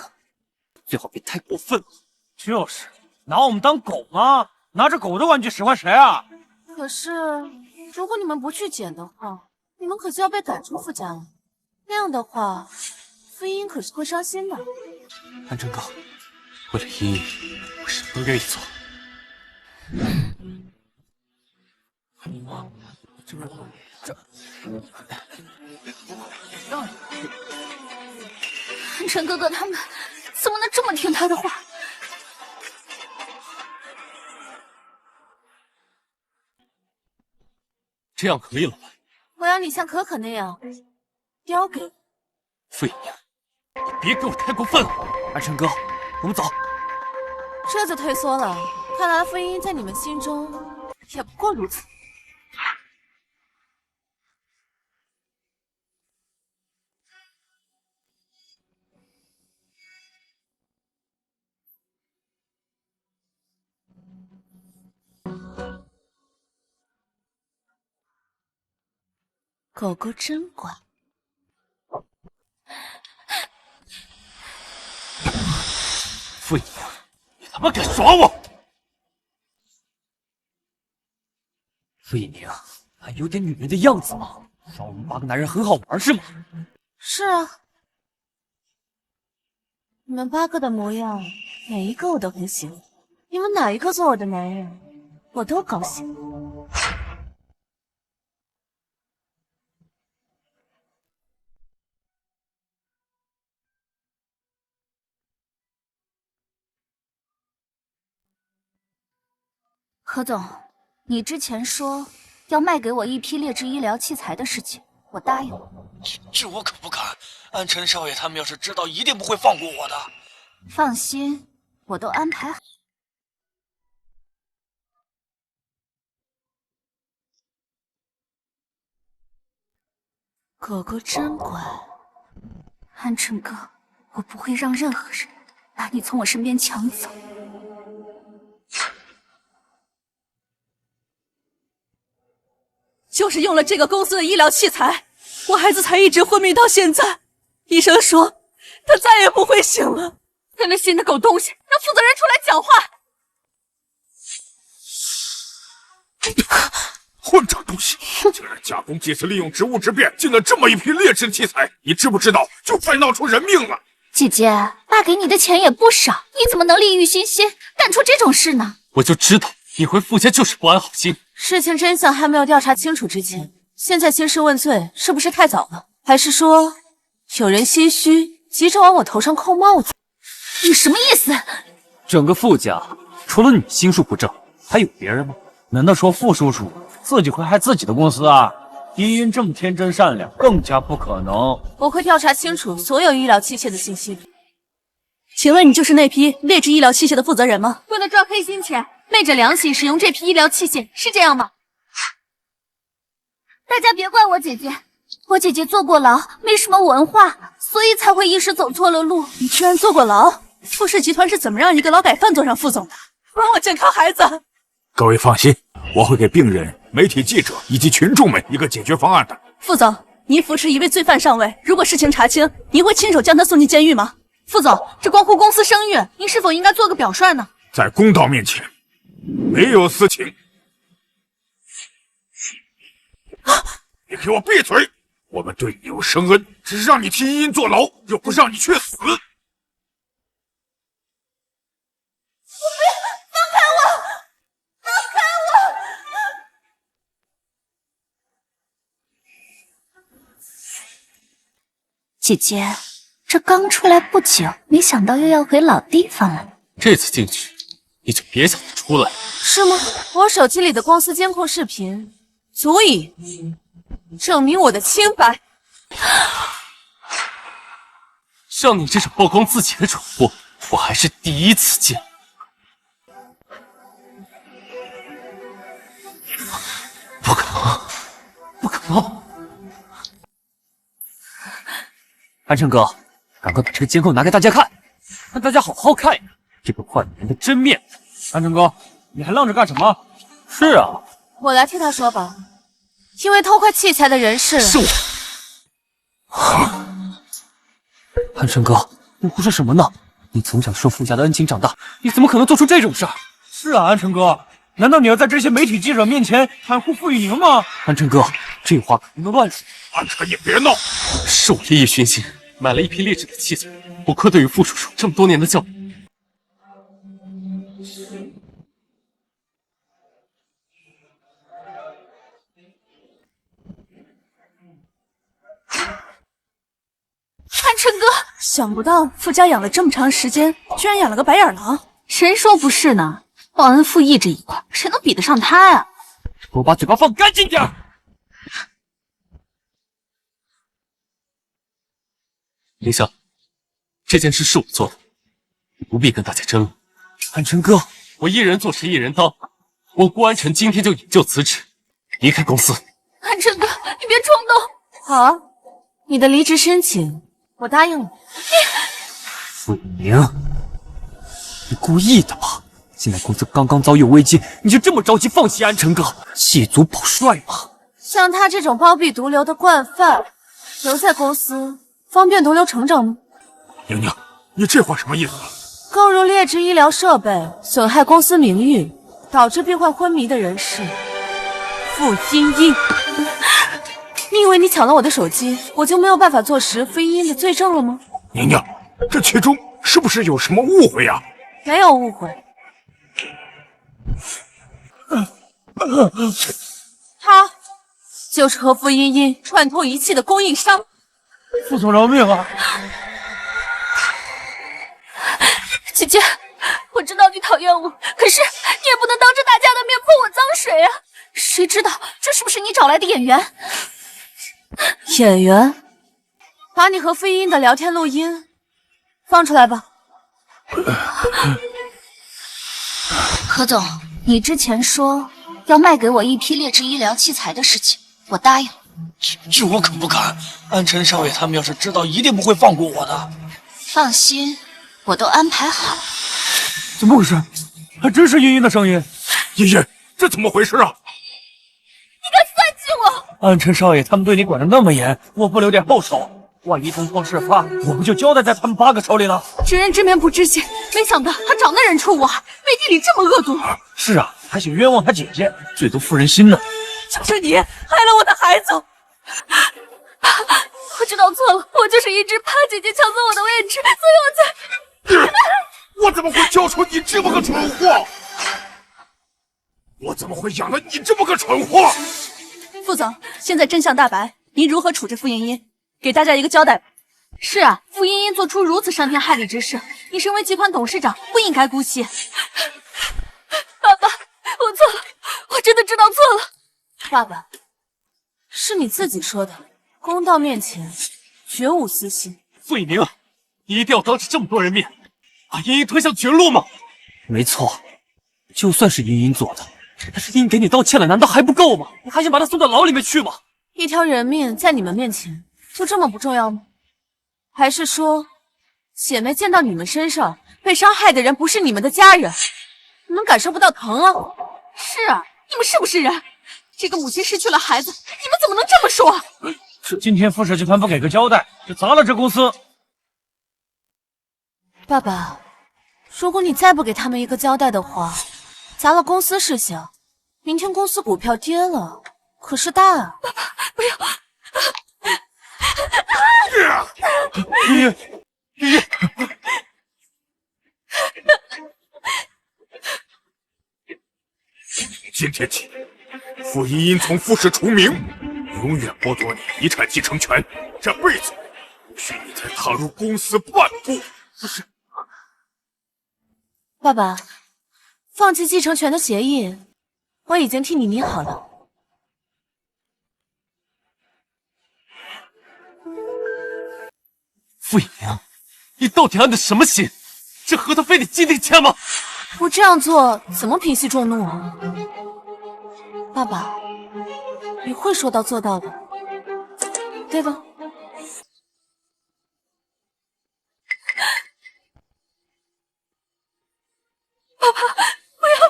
最好别太过分了。就是，拿我们当狗吗？拿着狗的玩具使唤谁啊？可是，如果你们不去捡的话，你们可就要被赶出傅家了。那样的话，傅茵茵可是会伤心的。安成哥，为了茵茵，我什么都愿意做。安晨哥哥他们怎么能这么听他的话？这样可以了吧？我要你像可可那样叼给我。傅影，你别给我太过分了。安晨哥，我们走。这就退缩了，看来傅茵茵在你们心中也不过如此。狗狗真乖。傅影，你他妈敢耍我！傅影宁，还有点女人的样子吗？耍我们8个男人很好玩是吗？是啊，你们8个的模样，每一个我都很喜欢。你们哪一个做我的男人，我都高兴。何总，你之前说要卖给我一批劣质医疗器材的事情，我答应了。这我可不敢。安晨少爷他们要是知道，一定不会放过我的。放心，我都安排好。狗狗真乖。安晨哥，我不会让任何人把你从我身边抢走。就是用了这个公司的医疗器材，我孩子才一直昏迷到现在。医生说他再也不会醒了。那个新的狗东西，让负责人出来讲话！混账东西，竟然假公济私，利用职务之便进了这么一批劣质的器材，你知不知道？就快闹出人命了！姐姐，爸给你的钱也不少，你怎么能利欲熏心，干出这种事呢？我就知道你回傅家就是不安好心。事情真相还没有调查清楚之前，现在兴师问罪是不是太早了？还是说有人心虚，急着往我头上扣帽子？你什么意思？整个傅家除了你心术不正，还有别人吗？难道说傅叔叔自己会害自己的公司啊？茵茵这么天真善良，更加不可能。我会调查清楚所有医疗器械的信息。请问你就是那批劣质医疗器械的负责人吗？为了赚黑心钱，昧着良心使用这批医疗器械，是这样吗？大家别怪我姐姐，我姐姐坐过牢，没什么文化，所以才会一时走错了路。你居然坐过牢？傅氏集团是怎么让一个劳改犯做上副总的？帮我健康孩子！各位放心，我会给病人、媒体记者以及群众们一个解决方案的。副总，您扶持一位罪犯上位，如果事情查清，您会亲手将他送进监狱吗？副总，这关乎公司声誉，您是否应该做个表率呢？在公道面前，没有私情。你给我闭嘴！我们对你有深恩，只是让你替茵茵坐牢，又不是让你去死。姐姐，这刚出来不久，没想到又要回老地方了。这次进去，你就别想出来。是吗？我手机里的公司监控视频足以证明我的清白。像你这种曝光自己的主播，我还是第一次见。不可能，不可能！安辰哥，赶快把这个监控拿给大家看，让大家好好看呀，这个坏人的真面目。安辰哥，你还愣着干什么？是啊，我来替他说吧。因为偷窥器材的人是我。安辰哥，你胡说什么呢？你从小受傅家的恩情长大，你怎么可能做出这种事儿？是啊，安辰哥，难道你要在这些媒体记者面前袒护傅玉宁吗？安辰哥，这话可不能乱说。安辰，你别闹！是我利益熏心，买了一批劣质的器材，不愧对于傅叔叔这么多年的教育。安辰哥，想不到傅家养了这么长时间，居然养了个白眼狼。谁说不是呢？报恩负义这一块，谁能比得上他呀？给我把嘴巴放干净点！林香，这件事是我做的，你不必跟大家争了。安辰哥，我一人做事一人当，我顾安辰今天就引咎辞职，离开公司。安辰哥，你别冲动。好啊，你的离职申请我答应了。傅玉宁，你故意的吧？现在公司刚刚遭遇危机，你就这么着急放弃安辰哥，弃卒保帅吗？像他这种包庇毒瘤的惯犯，留在公司方便毒瘤成长吗？宁宁，你这话什么意思？购入劣质医疗设备，损害公司名誉，导致病患昏迷的人是傅茵茵。你以为你抢了我的手机，我就没有办法坐实傅茵茵的罪证了吗？宁宁，这其中是不是有什么误会呀？没有误会。他就是和傅茵茵串通一气的供应商。傅总饶命啊！姐姐，我知道你讨厌我，可是你也不能当着大家的面泼我脏水啊！谁知道这是不是你找来的演员？演员，把你和傅茵茵的聊天录音放出来吧。何总，你之前说要卖给我一批劣质医疗器材的事情，我答应。这我可不敢，安辰少爷他们要是知道，一定不会放过我的。放心，我都安排好了。怎么回事？还真是茵茵的声音。茵茵，这怎么回事啊？你敢算计我！安辰少爷他们对你管得那么严，我不留点后手，万一东窗事发，我不就交代在他们8个手里了？知人知面不知心，没想到他长得人畜无害，背地里这么恶毒。是啊，还想冤枉他姐姐，最多负人心呢。就是你害了我的孩子！我知道错了，我就是一直怕姐姐抢走我的位置，所以我才……我怎么会教出你这么个蠢货？我怎么会养了你这么个蠢货？副总，现在真相大白，您如何处置傅茵茵？给大家一个交代。是啊，傅茵茵做出如此伤天害理之事，你身为集团董事长，不应该姑息。爸爸，我错了，我真的知道错了。爸爸，是你自己说的，公道面前绝无私心。傅以宁，你一定要当着这么多人面把茵茵推向绝路吗？没错，就算是茵茵做的，但是茵茵给你道歉了，难道还不够吗？你还想把她送到牢里面去吗？一条人命在你们面前就这么不重要吗？还是说，姐妹见到你们身上被伤害的人不是你们的家人，你们感受不到疼啊？是啊，你们是不是人？这个母亲失去了孩子，你们怎么能这么说？今天富氏集团不给个交代，就砸了这公司。爸爸，如果你再不给他们一个交代的话，砸了公司是小，明天公司股票跌了，可是大啊！爸爸，不要！今天起，傅茵茵从傅氏除名，永远剥夺你遗产继承权，这辈子许你再踏入公司半步。不是，爸爸，放弃继承权的协议，我已经替你拟好了。傅以宁，你到底安的什么心？这合同非得今天签吗？我这样做怎么平息众怒啊？爸爸，你会说到做到的，对吧？爸爸，不要！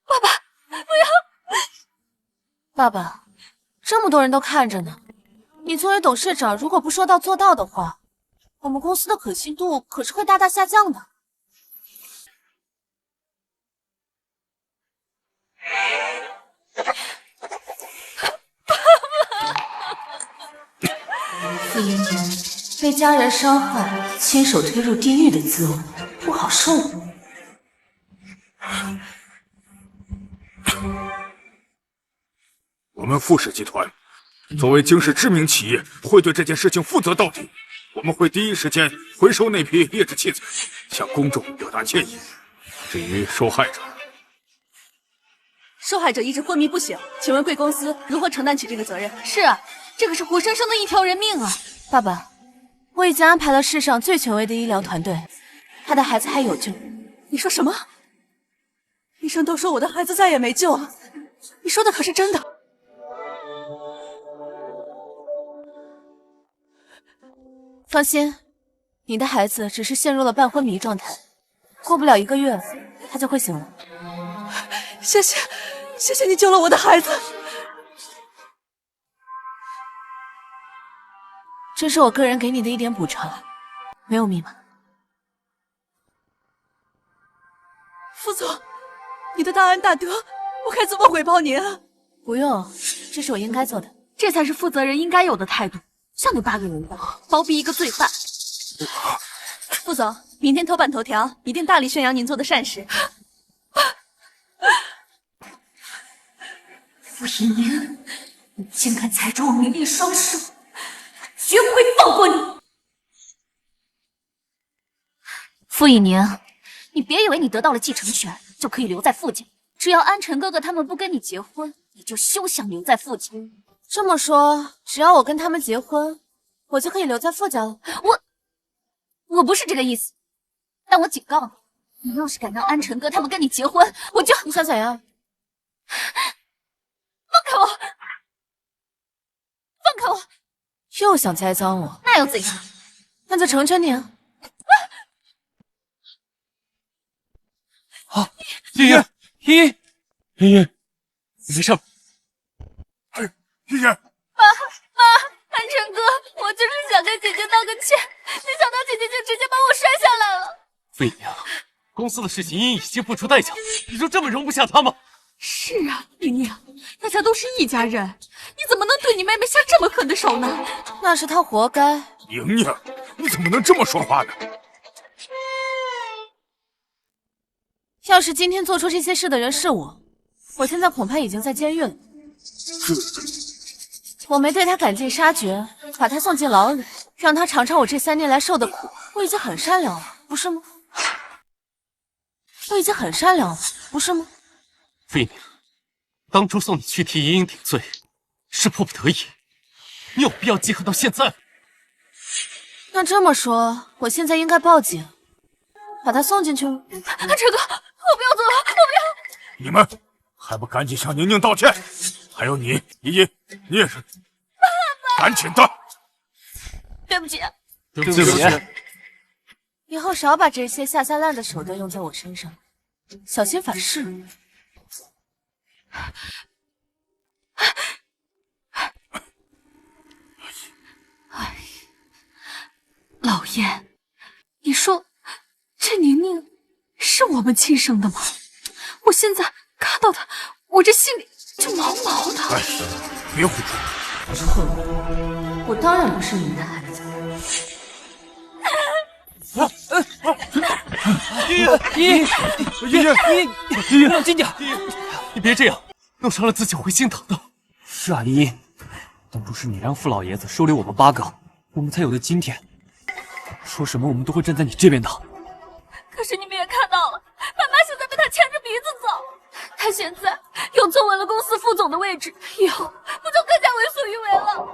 爸爸，不要！爸爸，这么多人都看着呢，你作为董事长，如果不说到做到的话，我们公司的可信度可是会大大下降的。傅一宁被家人伤害，亲手推入地狱的滋味不好受。我们傅氏集团作为京市知名企业，会对这件事情负责到底。我们会第一时间回收那批劣质器材，向公众表达歉意。至于受害者，受害者一直昏迷不醒，请问贵公司如何承担起这个责任？是啊，这可是活生生的一条人命啊！爸爸，我已经安排了世上最权威的医疗团队，他的孩子还有救。你说什么？医生都说我的孩子再也没救了，你说的可是真的？放心，你的孩子只是陷入了半昏迷状态，过不了1个月，他就会醒了。谢谢，谢谢你救了我的孩子。这是我个人给你的一点补偿，没有密码。副总，你的大恩大德，我该怎么回报您啊？不用，这是我应该做的。这才是负责人应该有的态度。像你8个人的，包庇一个罪犯。副总，明天头版头条一定大力宣扬您做的善事。傅一宁，你竟敢踩着我名利双收，绝不会放过你！傅以宁，你别以为你得到了继承权就可以留在傅家，只要安晨哥哥他们不跟你结婚，你就休想留在傅家。这么说，只要我跟他们结婚，我就可以留在傅家了？我不是这个意思，但我警告你，你要是敢让安晨哥他们跟你结婚，我就……你想怎样？放开我！放开我！又想栽赃我？那又怎样？那就成全你啊！啊！茵茵，茵茵，你没事吧？茵茵，安晨哥，我就是想跟姐姐道个歉，没想到姐姐就直接把我摔下来了。傅以宁，公司的事情茵茵已经付出代价，你就这么容不下她吗？是啊，宁宁，大家都是一家人，你怎么能对你妹妹下这么狠的手呢？那是她活该。宁宁，你怎么能这么说话呢？要是今天做出这些事的人是我现在恐怕已经在监狱了。我没对他赶尽杀绝，把他送进牢里，让他尝尝我这3年来受的苦，我已经很善良了，不是吗？我已经很善良了，不是吗？傅以宁，当初送你去替茵茵顶罪是迫不得已，你有必要记恨到现在？那这么说，我现在应该报警，把他送进去吗？安晨哥，我不要走了，我不要！你们还不赶紧向宁宁道歉？还有你，茵茵，你也是，赶紧的！对不起，对不起。以后少把这些下三滥的手段用在我身上，小心反噬。哎，老燕，你说这宁宁是我们亲生的吗？我现在看到她，我这心里就毛毛的。哎，别胡说！我当然不是你们的孩子。茵茵，冷静点！你别这样，弄伤了自己会心疼的。是啊，茵茵，当初是你让傅老爷子收留我们8个，我们才有了今天。说什么我们都会站在你这边的。可是你们也看到了，爸妈现在被他牵着鼻子走，他现在又坐稳了公司副总的位置，以后不就更加为所欲为了？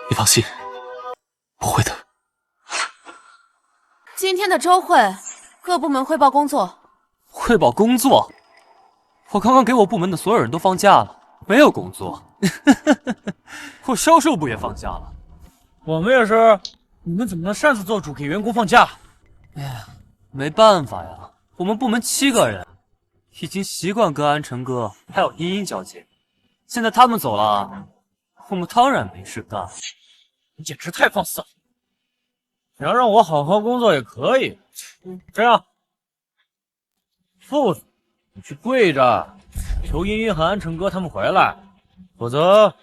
你放心，不会的。今天的周会，各部门汇报工作。汇报工作？我刚刚给我部门的所有人都放假了，没有工作。我销售部也放假了。我们也是。你们怎么能擅自做主给员工放假？哎呀，没办法呀，我们部门7个人，已经习惯跟安晨哥还有茵茵交接，现在他们走了，我们当然没事干。你简直太放肆了！想让我好好工作也可以，这样，副总，你去跪着求茵茵和安晨哥他们回来，否则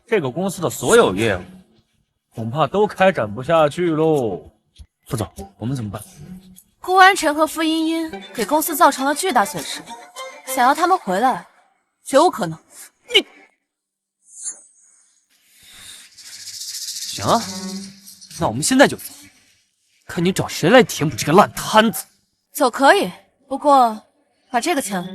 这个公司的所有业务恐怕都开展不下去喽。副总，我们怎么办？顾安晨和傅茵茵给公司造成了巨大损失，想要他们回来，绝无可能。你行啊，那我们现在就走，看你找谁来填补这个烂摊子。走可以，不过把这个签了。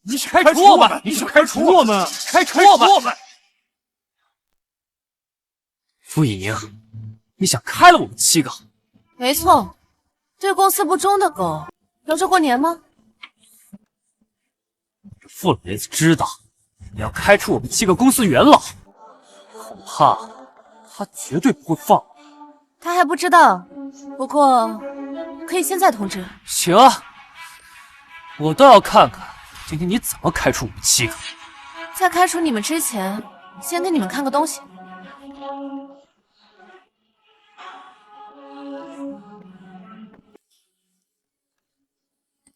你开除我们！你开除我们！开除我们！傅颖莹，你想开了我们7个？没错，对公司不忠的狗留着过年吗？这傅老爷子知道你要开除我们7个公司元老，恐怕他绝对不会放。他还不知道，不过可以现在通知。行啊，我倒要看看今天你怎么开除我们7个。在开除你们之前，先给你们看个东西。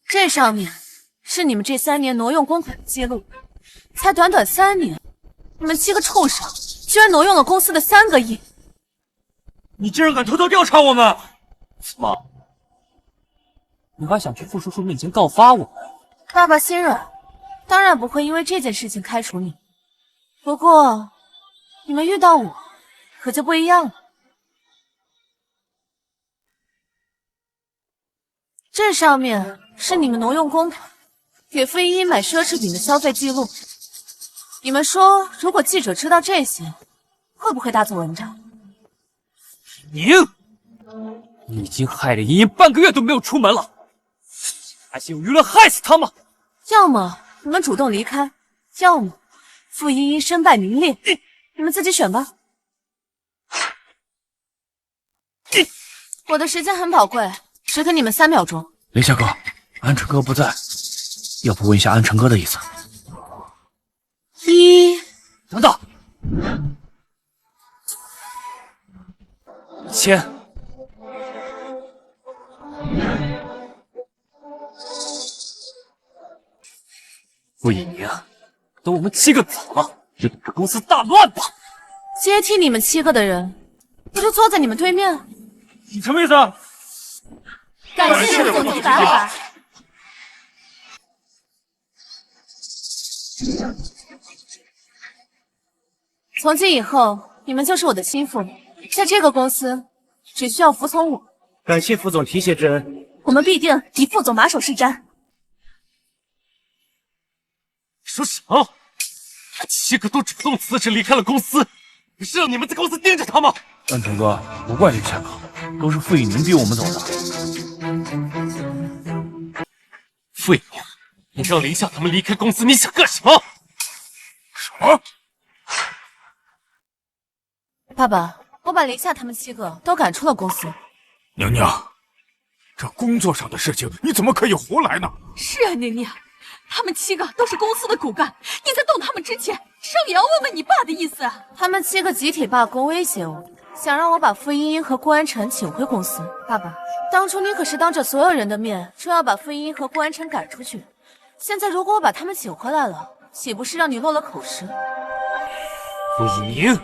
这上面是你们这3年挪用公款的记录，才短短3年，你们7个臭傻居然挪用了公司的3个亿！你竟然敢偷偷调查我们！怎么？你还想去傅叔叔面前告发我？爸爸心软，当然不会因为这件事情开除你。不过，你们遇到我，可就不一样了。这上面是你们挪用公款给傅茵茵买奢侈品的消费记录。你们说，如果记者知道这些，会不会大做文章？你已经害了茵茵半个月都没有出门了，还想用舆论害死她吗？要么你们主动离开，要么傅茵茵身败名裂，你们自己选吧。我的时间很宝贵，只给你们3秒钟。林夏哥，安晨哥不在，要不问一下安晨哥的意思？等等，签。傅颖莹，等我们7个走了，就等着公司大乱吧。接替你们7个的人，不就坐在你们对面？你什么意思啊？感谢副总打法。从今以后，你们就是我的心腹，在这个公司只需要服从我。感谢副总提携之恩，我们必定以副总马首是瞻。说什么？7个都主动辞职离开了公司，是让你们在公司盯着他吗？安晨哥，不怪林夏哥，都是傅颖宁逼我们走的。傅颖宁，你让林夏他们离开公司，你想干什么？什么？爸爸，我把林夏他们7个都赶出了公司。娘娘，这工作上的事情你怎么可以胡来呢？是啊，娘娘，他们7个都是公司的骨干，你在动他们之前，少爷要问问你爸的意思啊。他们7个集体罢工威胁我，想让我把傅茵茵和顾安晨请回公司。爸爸，当初你可是当着所有人的面说要把傅茵茵和顾安晨赶出去，现在如果我把他们请回来了，岂不是让你落了口实？傅以宁，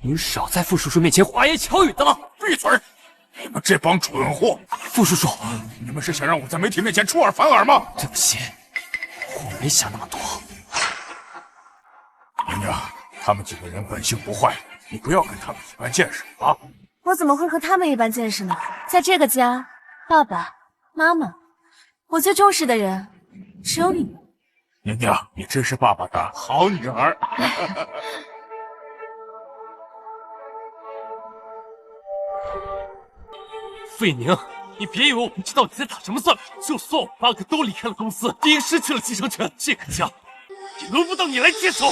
您少在傅叔叔面前花言巧语的了。闭嘴！你们这帮蠢货！傅叔叔，你们是想让我在媒体面前出尔反尔吗？对不起，我没想那么多。娘娘，他们几个人本性不坏，你不要跟他们一般见识啊！我怎么会和他们一般见识呢？在这个家，爸爸妈妈，我最重视的人只有你。娘娘，你真是爸爸的好女儿。傅以宁，你别以为我不知道你在打什么算盘。就算我8个都离开了公司，也失去了继承权，这个家也轮不到你来接手。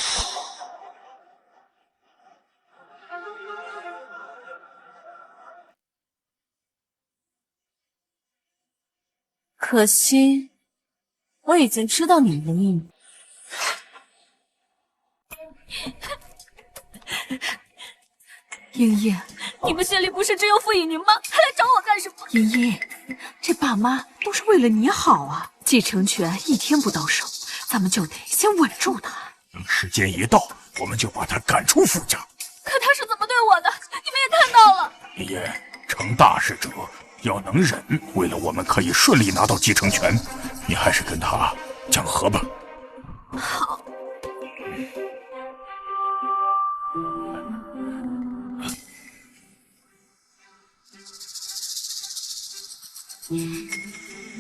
可惜，我已经知道你们的秘密。茵茵，你们心里不是只有傅以宁吗？还来找我干什么？茵茵，这爸妈都是为了你好啊！继承权一天不到手，咱们就得先稳住他。等时间一到，我们就把他赶出傅家。可他是怎么对我的？你们也看到了。茵茵，成大事者要能忍，为了我们可以顺利拿到继承权，你还是跟他讲和吧。好。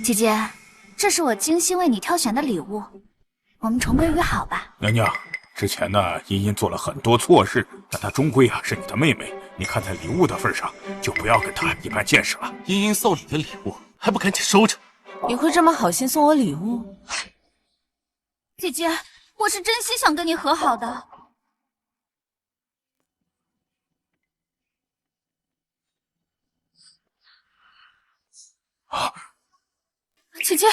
姐姐，这是我精心为你挑选的礼物，我们重归于好吧。娘娘，之前呢，茵茵做了很多错事，但她终归是你的妹妹，你看在礼物的份上，就不要跟她一般见识了。茵茵送你的礼物，还不赶紧收着？你会这么好心送我礼物？姐姐，我是真心想跟你和好的。姐姐，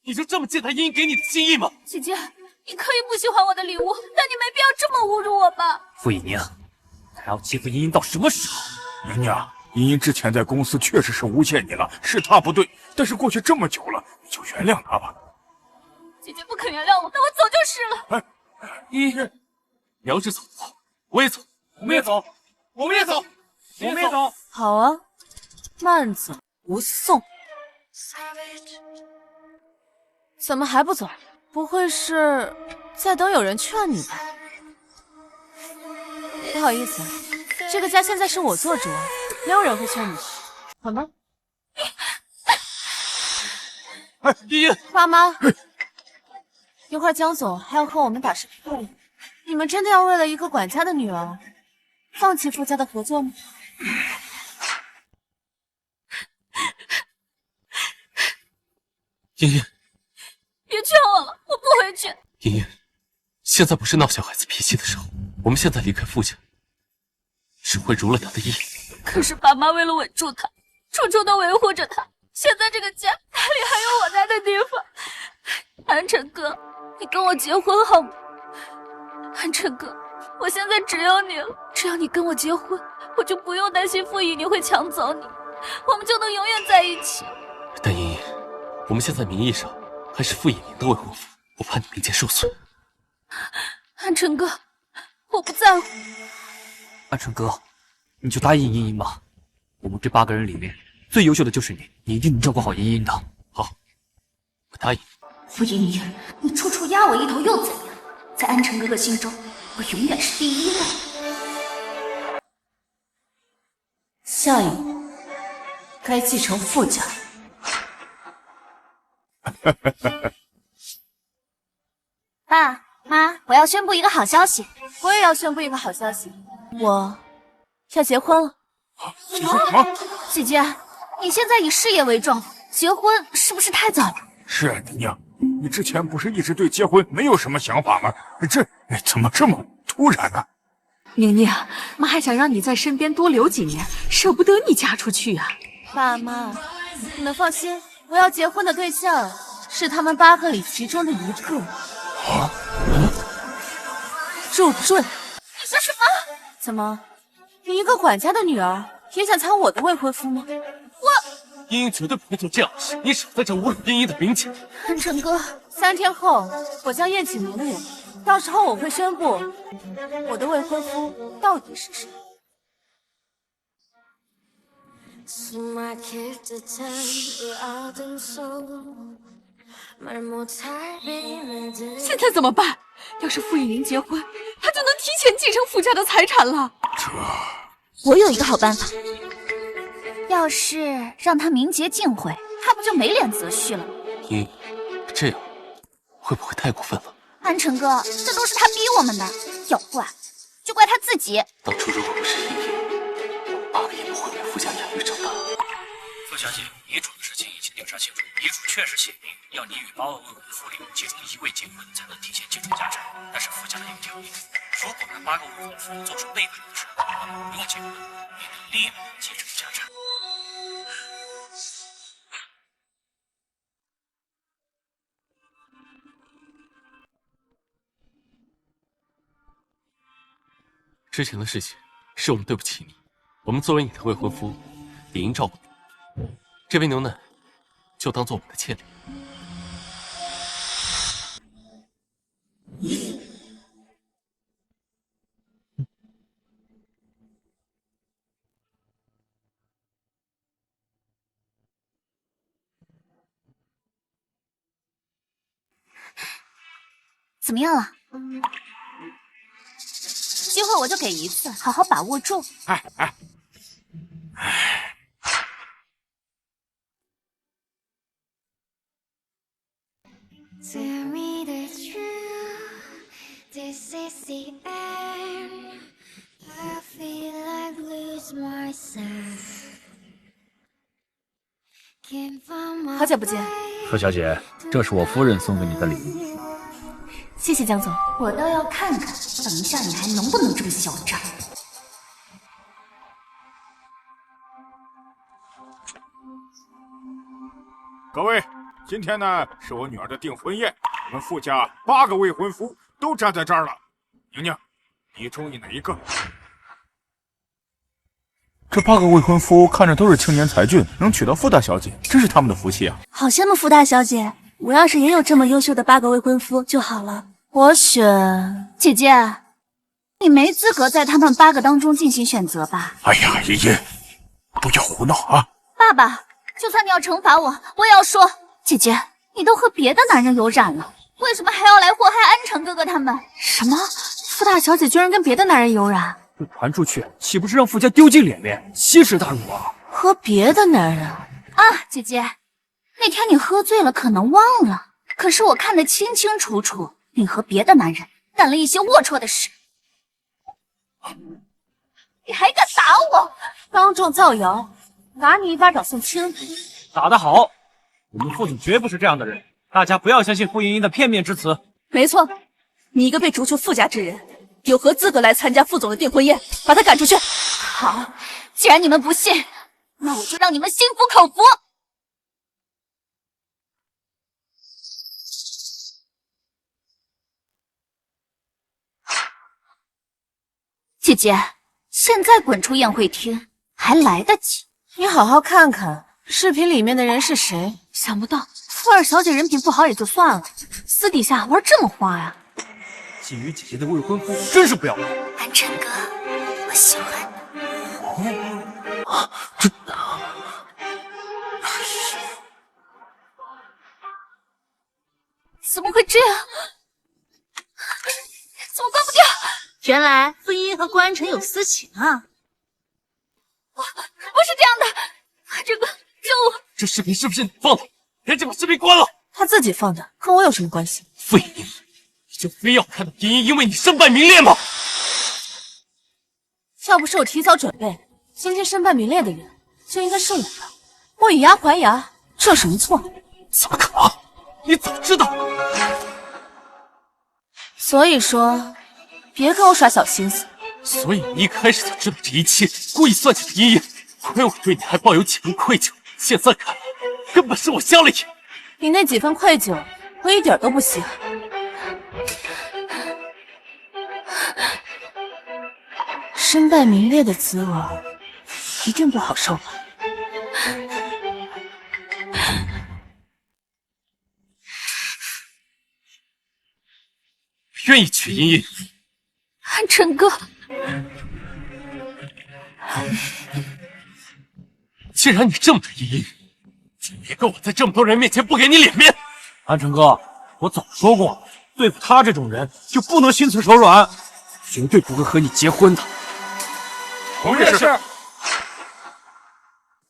你就这么践踏茵茵给你的心意吗？姐姐，你可以不喜欢我的礼物，但你没必要这么侮辱我吧？傅以宁，还要欺负茵茵到什么时候？娘娘，茵茵之前在公司确实是诬陷你了，是她不对，但是过去这么久了，你就原谅她吧。姐姐不肯原谅我，那我走就是了。茵茵，你要是走，我也走，我们也走，我们也走，我们也走。好啊，慢走不送。怎么还不走？不会是在等有人劝你吧？不好意思，这个家现在是我做主，没有人会劝你，好吗？哎，茵茵，爸妈，一会儿江总还要和我们打视频会议，你们真的要为了一个管家的女儿，放弃傅家的合作吗？茵茵，别劝我了，我不回去。茵茵，现在不是闹小孩子脾气的时候，我们现在离开傅家，只会如了他的意。可是爸妈为了稳住他，处处都维护着他。现在这个家哪里还有我在的地方？安辰哥，你跟我结婚好吗？安辰哥，我现在只有你了，只要你跟我结婚，我就不用担心傅以宁会抢走你，我们就能永远在一起。但茵茵，我们现在名义上还是傅以宁的未婚夫，我怕你名节受损。安辰哥，我不在乎。安辰哥，你就答应茵茵吧。我们这8个人里面最优秀的就是你，你一定能照顾好茵茵的。好，我答应。傅以宁，你处处压我一头又怎样？在安辰哥哥心中，我永远是第一位。下一步该继承傅家。爸妈，我要宣布一个好消息。我也要宣布一个好消息，我要结婚了。你说什么？姐姐，你现在以事业为重，结婚是不是太早了？是啊，娘娘，你之前不是一直对结婚没有什么想法吗？这怎么这么突然呢？宁宁，妈还想让你在身边多留几年，舍不得你嫁出去啊。爸妈，你们放心，我要结婚的对象是他们8个里其中的一个。啊？祝俊。你说什么？怎么，你一个管家的女儿也想抢我的未婚夫吗？茵茵绝对不会做这样的事。你少在这侮辱茵茵的名节。安成哥，3天后我将宴请名人，到时候我会宣布我的未婚夫到底是谁。现在怎么办？要是傅雨林结婚，他就能提前继承傅家的财产了。我有一个好办法，要是让他名节尽毁，他不就没脸择婿了？茵茵，这样会不会太过分了？安成哥，这都是他逼我们的，要怪就怪他自己。当初如果不是茵茵，8个也不会被傅家养育长大。傅小姐，遗嘱的事情已经调查清楚，遗嘱确实写明要你与8位未婚夫里其中1位结婚，才能提前继承家产。但是傅家的有条件，如果让8个未婚夫做出背叛的事，那么不用结婚，也能立马继承家产。之前的事情是我们对不起你，我们作为你的未婚夫，理应照顾你。这杯牛奶就当做我们的欠礼。怎么样了？机会我就给一次，好好把握住。Tell me the truth, this is the end. I feel like lose myself. Can't find my 好久不见，傅小姐，这是我夫人送给你的礼物。谢谢江总。我倒要看看，等一下你还能不能这么嚣张。各位，今天呢是我女儿的订婚宴，我们傅家8个未婚夫都站在这儿了。宁宁，你中意哪一个？这8个未婚夫看着都是青年才俊，能娶到傅大小姐，真是他们的福气啊！好羡慕傅大小姐，我要是也有这么优秀的8个未婚夫就好了。我选姐姐，你没资格在他们8个当中进行选择吧？哎呀，茵茵，不要胡闹啊！爸爸，就算你要惩罚我，我也要说，姐姐，你都和别的男人有染了，为什么还要来祸害安城哥哥他们？什么？傅大小姐居然跟别的男人有染？这传出去，岂不是让傅家丢尽脸面，稀释大辱啊！和别的男人啊，姐姐，那天你喝醉了，可能忘了，可是我看得清清楚楚，你和别的男人干了一些龌龊的事。你还敢打我？当众造谣，拿你一巴掌送轻敌。打得好，我们父子绝不是这样的人，大家不要相信傅莹莹的片面之词。没错，你一个被逐出傅家之人，有何资格来参加傅总的订婚宴？把他赶出去！好，既然你们不信，那我就让你们心服口服。姐姐，现在滚出宴会厅还来得及。你好好看看视频里面的人是谁。想不到傅二小姐人品不好也就算了，私底下玩这么花呀！觊觎姐姐的未婚夫真是不要脸。安晨哥，我喜欢你。怎么会这样？怎么关不掉？原来傅茵茵和关安城有私情啊！不是这样的，这个这视频是不是你放的？赶紧把视频关了！他自己放的，和我有什么关系？傅莹莹，你就非要看到茵茵因为你身败名裂吗？要不是我提早准备，今天身败名裂的人就应该是我了。我以牙还牙，这有什么错？怎么可能？你早知道！所以说，别跟我耍小心思。所以你一开始就知道这一切，故意算计的茵茵，亏我对你还抱有几分愧疚，现在看来，根本是我瞎了眼。你那几分愧疚，我一点都不稀罕。身败名裂的滋味，一定不好受吧？愿意娶茵茵。安辰哥，既然你这么对茵茵，就别跟我在这么多人面前不给你脸面。安辰哥，我早说过，对付他这种人就不能心慈手软，绝对不会和你结婚的。我也是。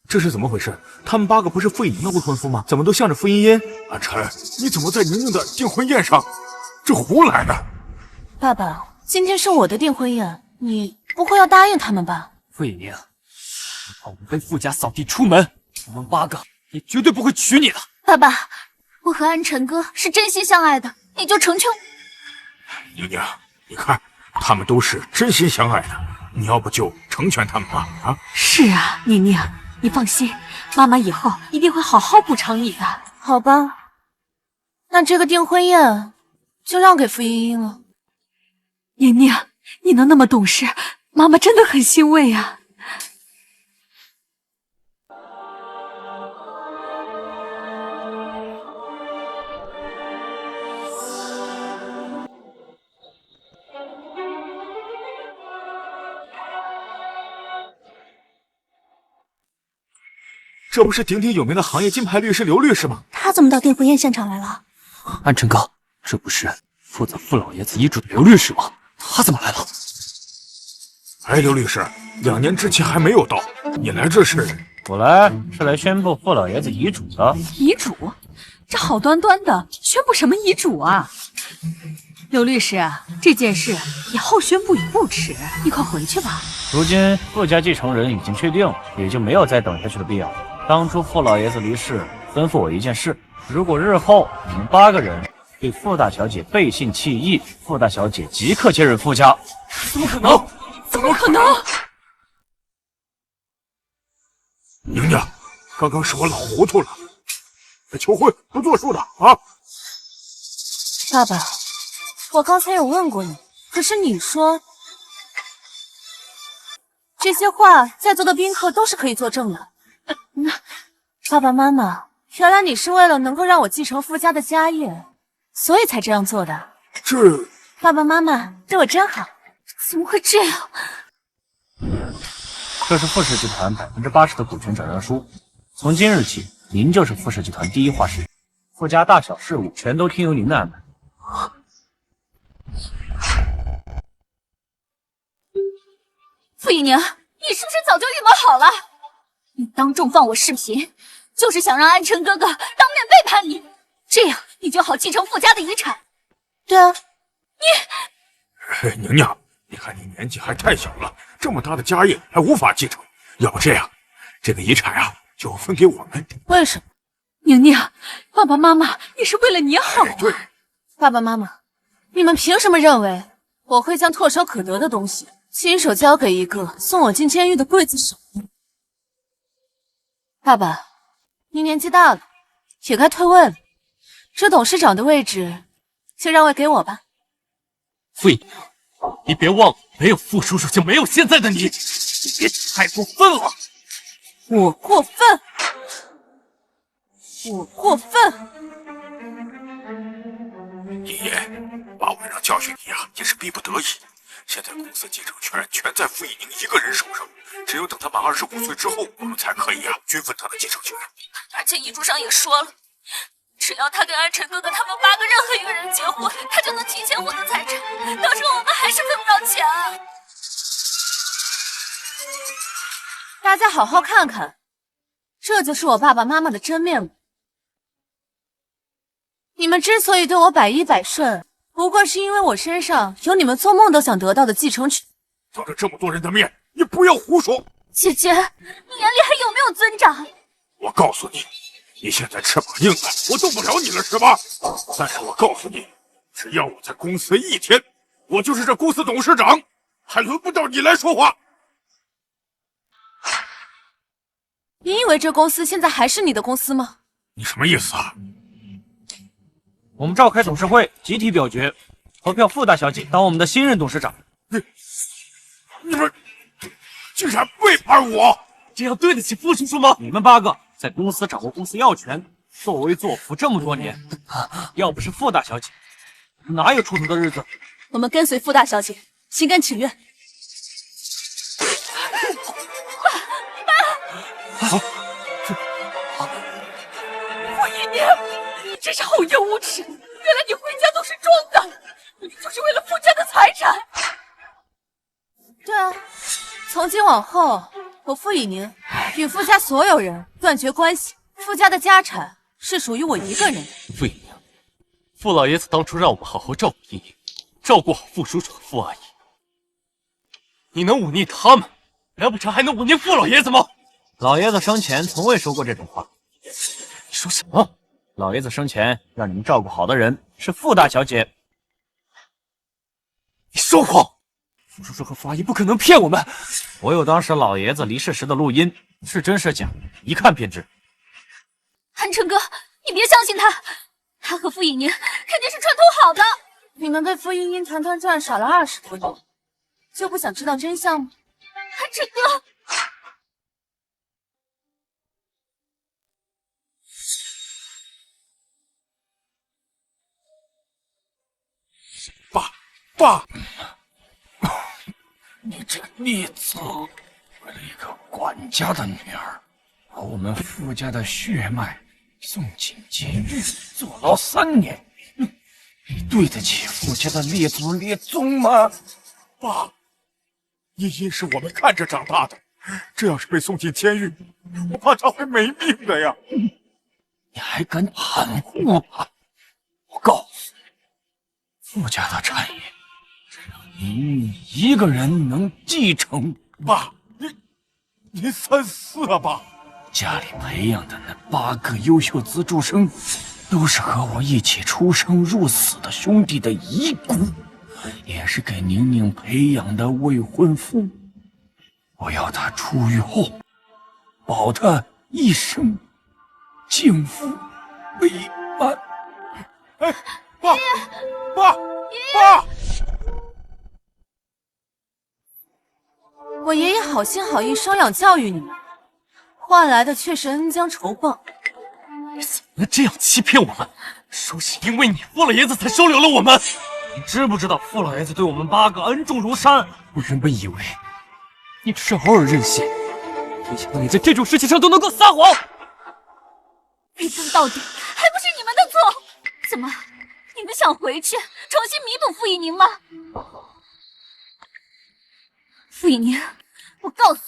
这是怎么回事？他们8个不是傅以宁的未婚夫吗？怎么都向着傅茵茵？安辰，你怎么在宁宁的订婚宴上这胡来呢？爸爸，今天是我的订婚宴，你不会要答应他们吧？傅以宁，你怕我们被傅家扫地出门，我们8个也绝对不会娶你的。爸爸，我和安辰哥是真心相爱的，你就成全我。宁宁，你看，他们都是真心相爱的，你要不就成全他们吧？啊？是啊，宁宁，你放心，妈妈以后一定会好好补偿你的。好吧，那这个订婚宴就让给傅茵茵了。宁宁，你能那么懂事，妈妈真的很欣慰啊。这不是鼎鼎有名的行业金牌律师刘律师吗？他怎么到订婚宴现场来了？安辰哥，这不是负责傅老爷子遗嘱的刘律师吗？他怎么来了？哎，刘律师，2年之期还没有到，你来这是？我来是来宣布傅老爷子遗嘱的。遗嘱？这好端端的宣布什么遗嘱啊？刘律师，这件事以后宣布也不迟，你快回去吧。如今傅家继承人已经确定，也就没有再等下去的必要。当初傅老爷子离世，吩咐我一件事：如果日后你们8个人对傅大小姐背信弃义，傅大小姐即刻接任傅家。怎么可能？怎么可能？宁宁，刚刚是我老糊涂了，求婚不作数的啊！爸爸，我刚才有问过你，可是你说这些话，在座的宾客都是可以作证的。爸爸妈妈，原来你是为了能够让我继承傅家的家业，所以才这样做的。这爸爸妈妈对我真好。怎么会这样？这是傅氏集团80%的股权转让书，从今日起，您就是傅氏集团第1话事人，傅家大小事务全都听由您的安排。傅以宁，你是不是早就预谋好了？你当众放我视频，就是想让安辰哥哥当面背叛你，这样你就好继承傅家的遗产。对啊，宁宁，你看你年纪还太小了，这么大的家业还无法继承。要不这样，这个遗产啊，就分给我们。为什么？宁宁，爸爸妈妈也是为了你好啊。对，爸爸妈妈，你们凭什么认为我会将唾手可得的东西亲手交给一个送我进监狱的刽子手呢？爸爸，您年纪大了，也该退位了，这董事长的位置就让位给我吧。傅颖，你别忘了，没有傅叔叔就没有现在的你，你别太过分了。我过分？我过分？爷爷，把我让教训你啊，也是逼不得已。现在公司继承权全在傅以宁一个人手上，只有等他满25岁之后，我们才可以均分他的继承权。而且遗嘱上也说了，只要他跟安辰哥哥他们8个任何一个人结婚，他就能提前获得财产。到时候我们还是分不着钱啊！大家好好看看，这就是我爸爸妈妈的真面目。你们之所以对我百依百顺，不过是因为我身上有你们做梦都想得到的继承权。当着这么多人的面，你不要胡说！姐姐，你眼里还有没有尊长？我告诉你，你现在翅膀硬了，我动不了你了是吧？但是我告诉你，只要我在公司1天，我就是这公司董事长，还轮不到你来说话。你以为这公司现在还是你的公司吗？你什么意思啊？我们召开董事会，集体表决，投票傅大小姐当我们的新任董事长。你们竟然背叛我！这样对得起傅叔叔吗？你们8个在公司掌握公司要权，作威作福这么多年，要不是傅大小姐，哪有出头的日子？我们跟随傅大小姐，心甘情愿。傅一宁，你真是厚颜无耻！原来你回家都是装的，你就是为了傅家的财产。对啊，从今往后，我傅以宁与傅家所有人断绝关系，傅家的家产是属于我一个人的。傅以宁，傅老爷子当初让我们好好照顾茵茵，照顾好傅叔叔和傅阿姨。你能忤逆他们，难不成还能忤逆傅老爷子吗？老爷子生前从未说过这种话。你说什么？老爷子生前让你们照顾好的人是傅大小姐。你说谎！傅叔叔和傅阿姨不可能骗我们。我有当时老爷子离世时的录音，是真是假，一看便知。韩成哥，你别相信他，他和傅以宁肯定是串通好的。你们被傅茵茵团团转耍了20多年，就不想知道真相吗？韩成哥，爸，你这个孽子，为了一个管家的女儿，把我们傅家的血脉送进监狱，坐牢3年。你对得起傅家的列祖列宗吗？爸，茵茵是我们看着长大的，这要是被送进监狱，我怕她会没命的呀！你还敢袒护她？我告诉你，傅家的产业只有你一个人能继承。爸，您34啊，爸！家里培养的那8个优秀资助生，都是和我一起出生入死的兄弟的遗骨，也是给宁宁培养的未婚夫。我要她出狱后，保她一生幸福美满。哎，爸，爸！我爷爷好心好意收养教育你们，换来的却是恩将仇报。你怎么能这样欺骗我们？说是因为你傅老爷子才收留了我们。你知不知道傅老爷子对我们8个恩重如山？我原本以为你只是偶尔任性，没想到你在这种事情上都能够撒谎。一争到底还不是你们的错？怎么，你们想回去重新弥补傅以宁吗？傅以宁，我告诉你，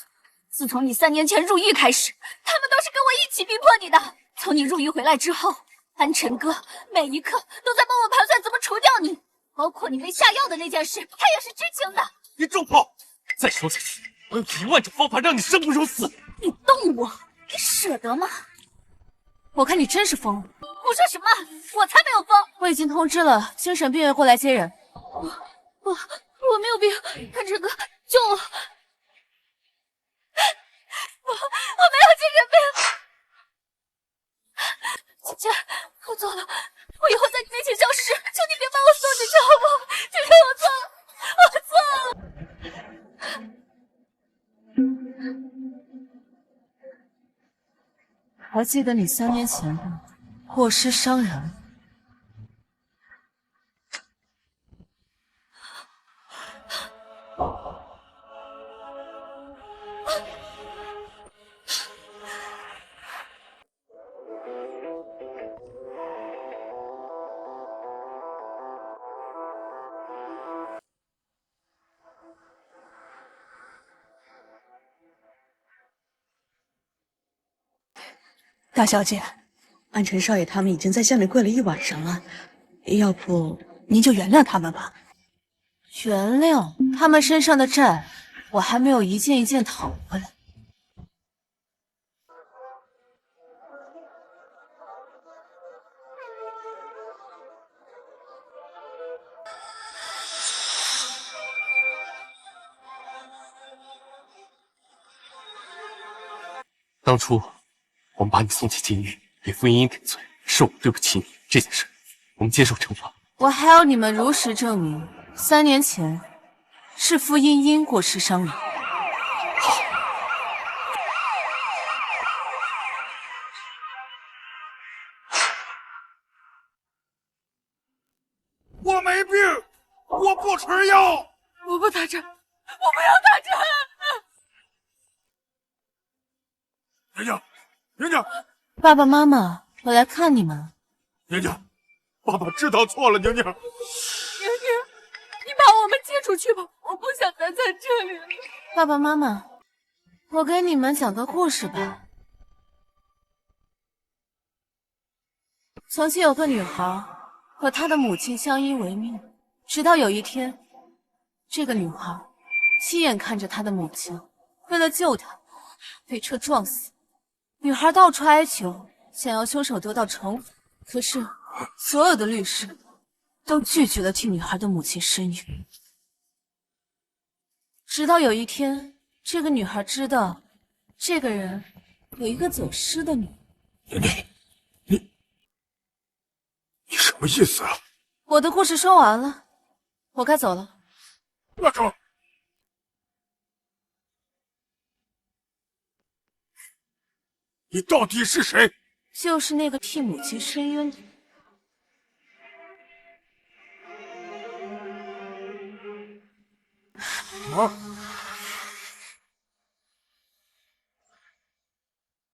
自从你3年前入狱开始，他们都是跟我一起逼迫你的。从你入狱回来之后，安晨哥每一刻都在帮我盘算怎么除掉你，包括你被下药的那件事，他也是知情的。你住口！再说下去，我用1万种方法让你生不如死。你动我，你舍得吗？我看你真是疯了！胡说什么？我才没有疯！我已经通知了精神病院过来接人。我没有病，安晨哥，救我！我没有精神病。姐姐，我错了，我以后在你面前消失，求你别把我送进去好不好？姐姐，我错了，我错了。还记得你3年前的过失伤人？大小姐，安晨少爷他们已经在下面跪了1晚上了，要不您就原谅他们吧。原谅他们身上的债，我还没有一件一件讨回来。当初我们把你送进监狱，给傅茵茵顶罪，是我们对不起你。这件事，我们接受惩罚。我还要你们如实证明，3年前是傅茵茵过失伤人。我没病，我不吃药。我不打针，我不要打针。娘娘，娘娘，爸爸妈妈，我来看你们。娘娘，爸爸知道错了，娘娘。娘娘，你把我们接出去吧，我不想待在这里了。爸爸妈妈，我给你们讲个故事吧。从前有个女孩和她的母亲相依为命，直到有一天，这个女孩亲眼看着她的母亲为了救她被车撞死。女孩到处哀求，想要凶手得到惩罚，可是所有的律师都拒绝了替女孩的母亲申冤。直到有一天，这个女孩知道这个人有一个走失的女儿。娘娘，你什么意思啊？我的故事说完了，我该走了。阿成，你到底是谁？就是那个替母亲申冤的人。啊！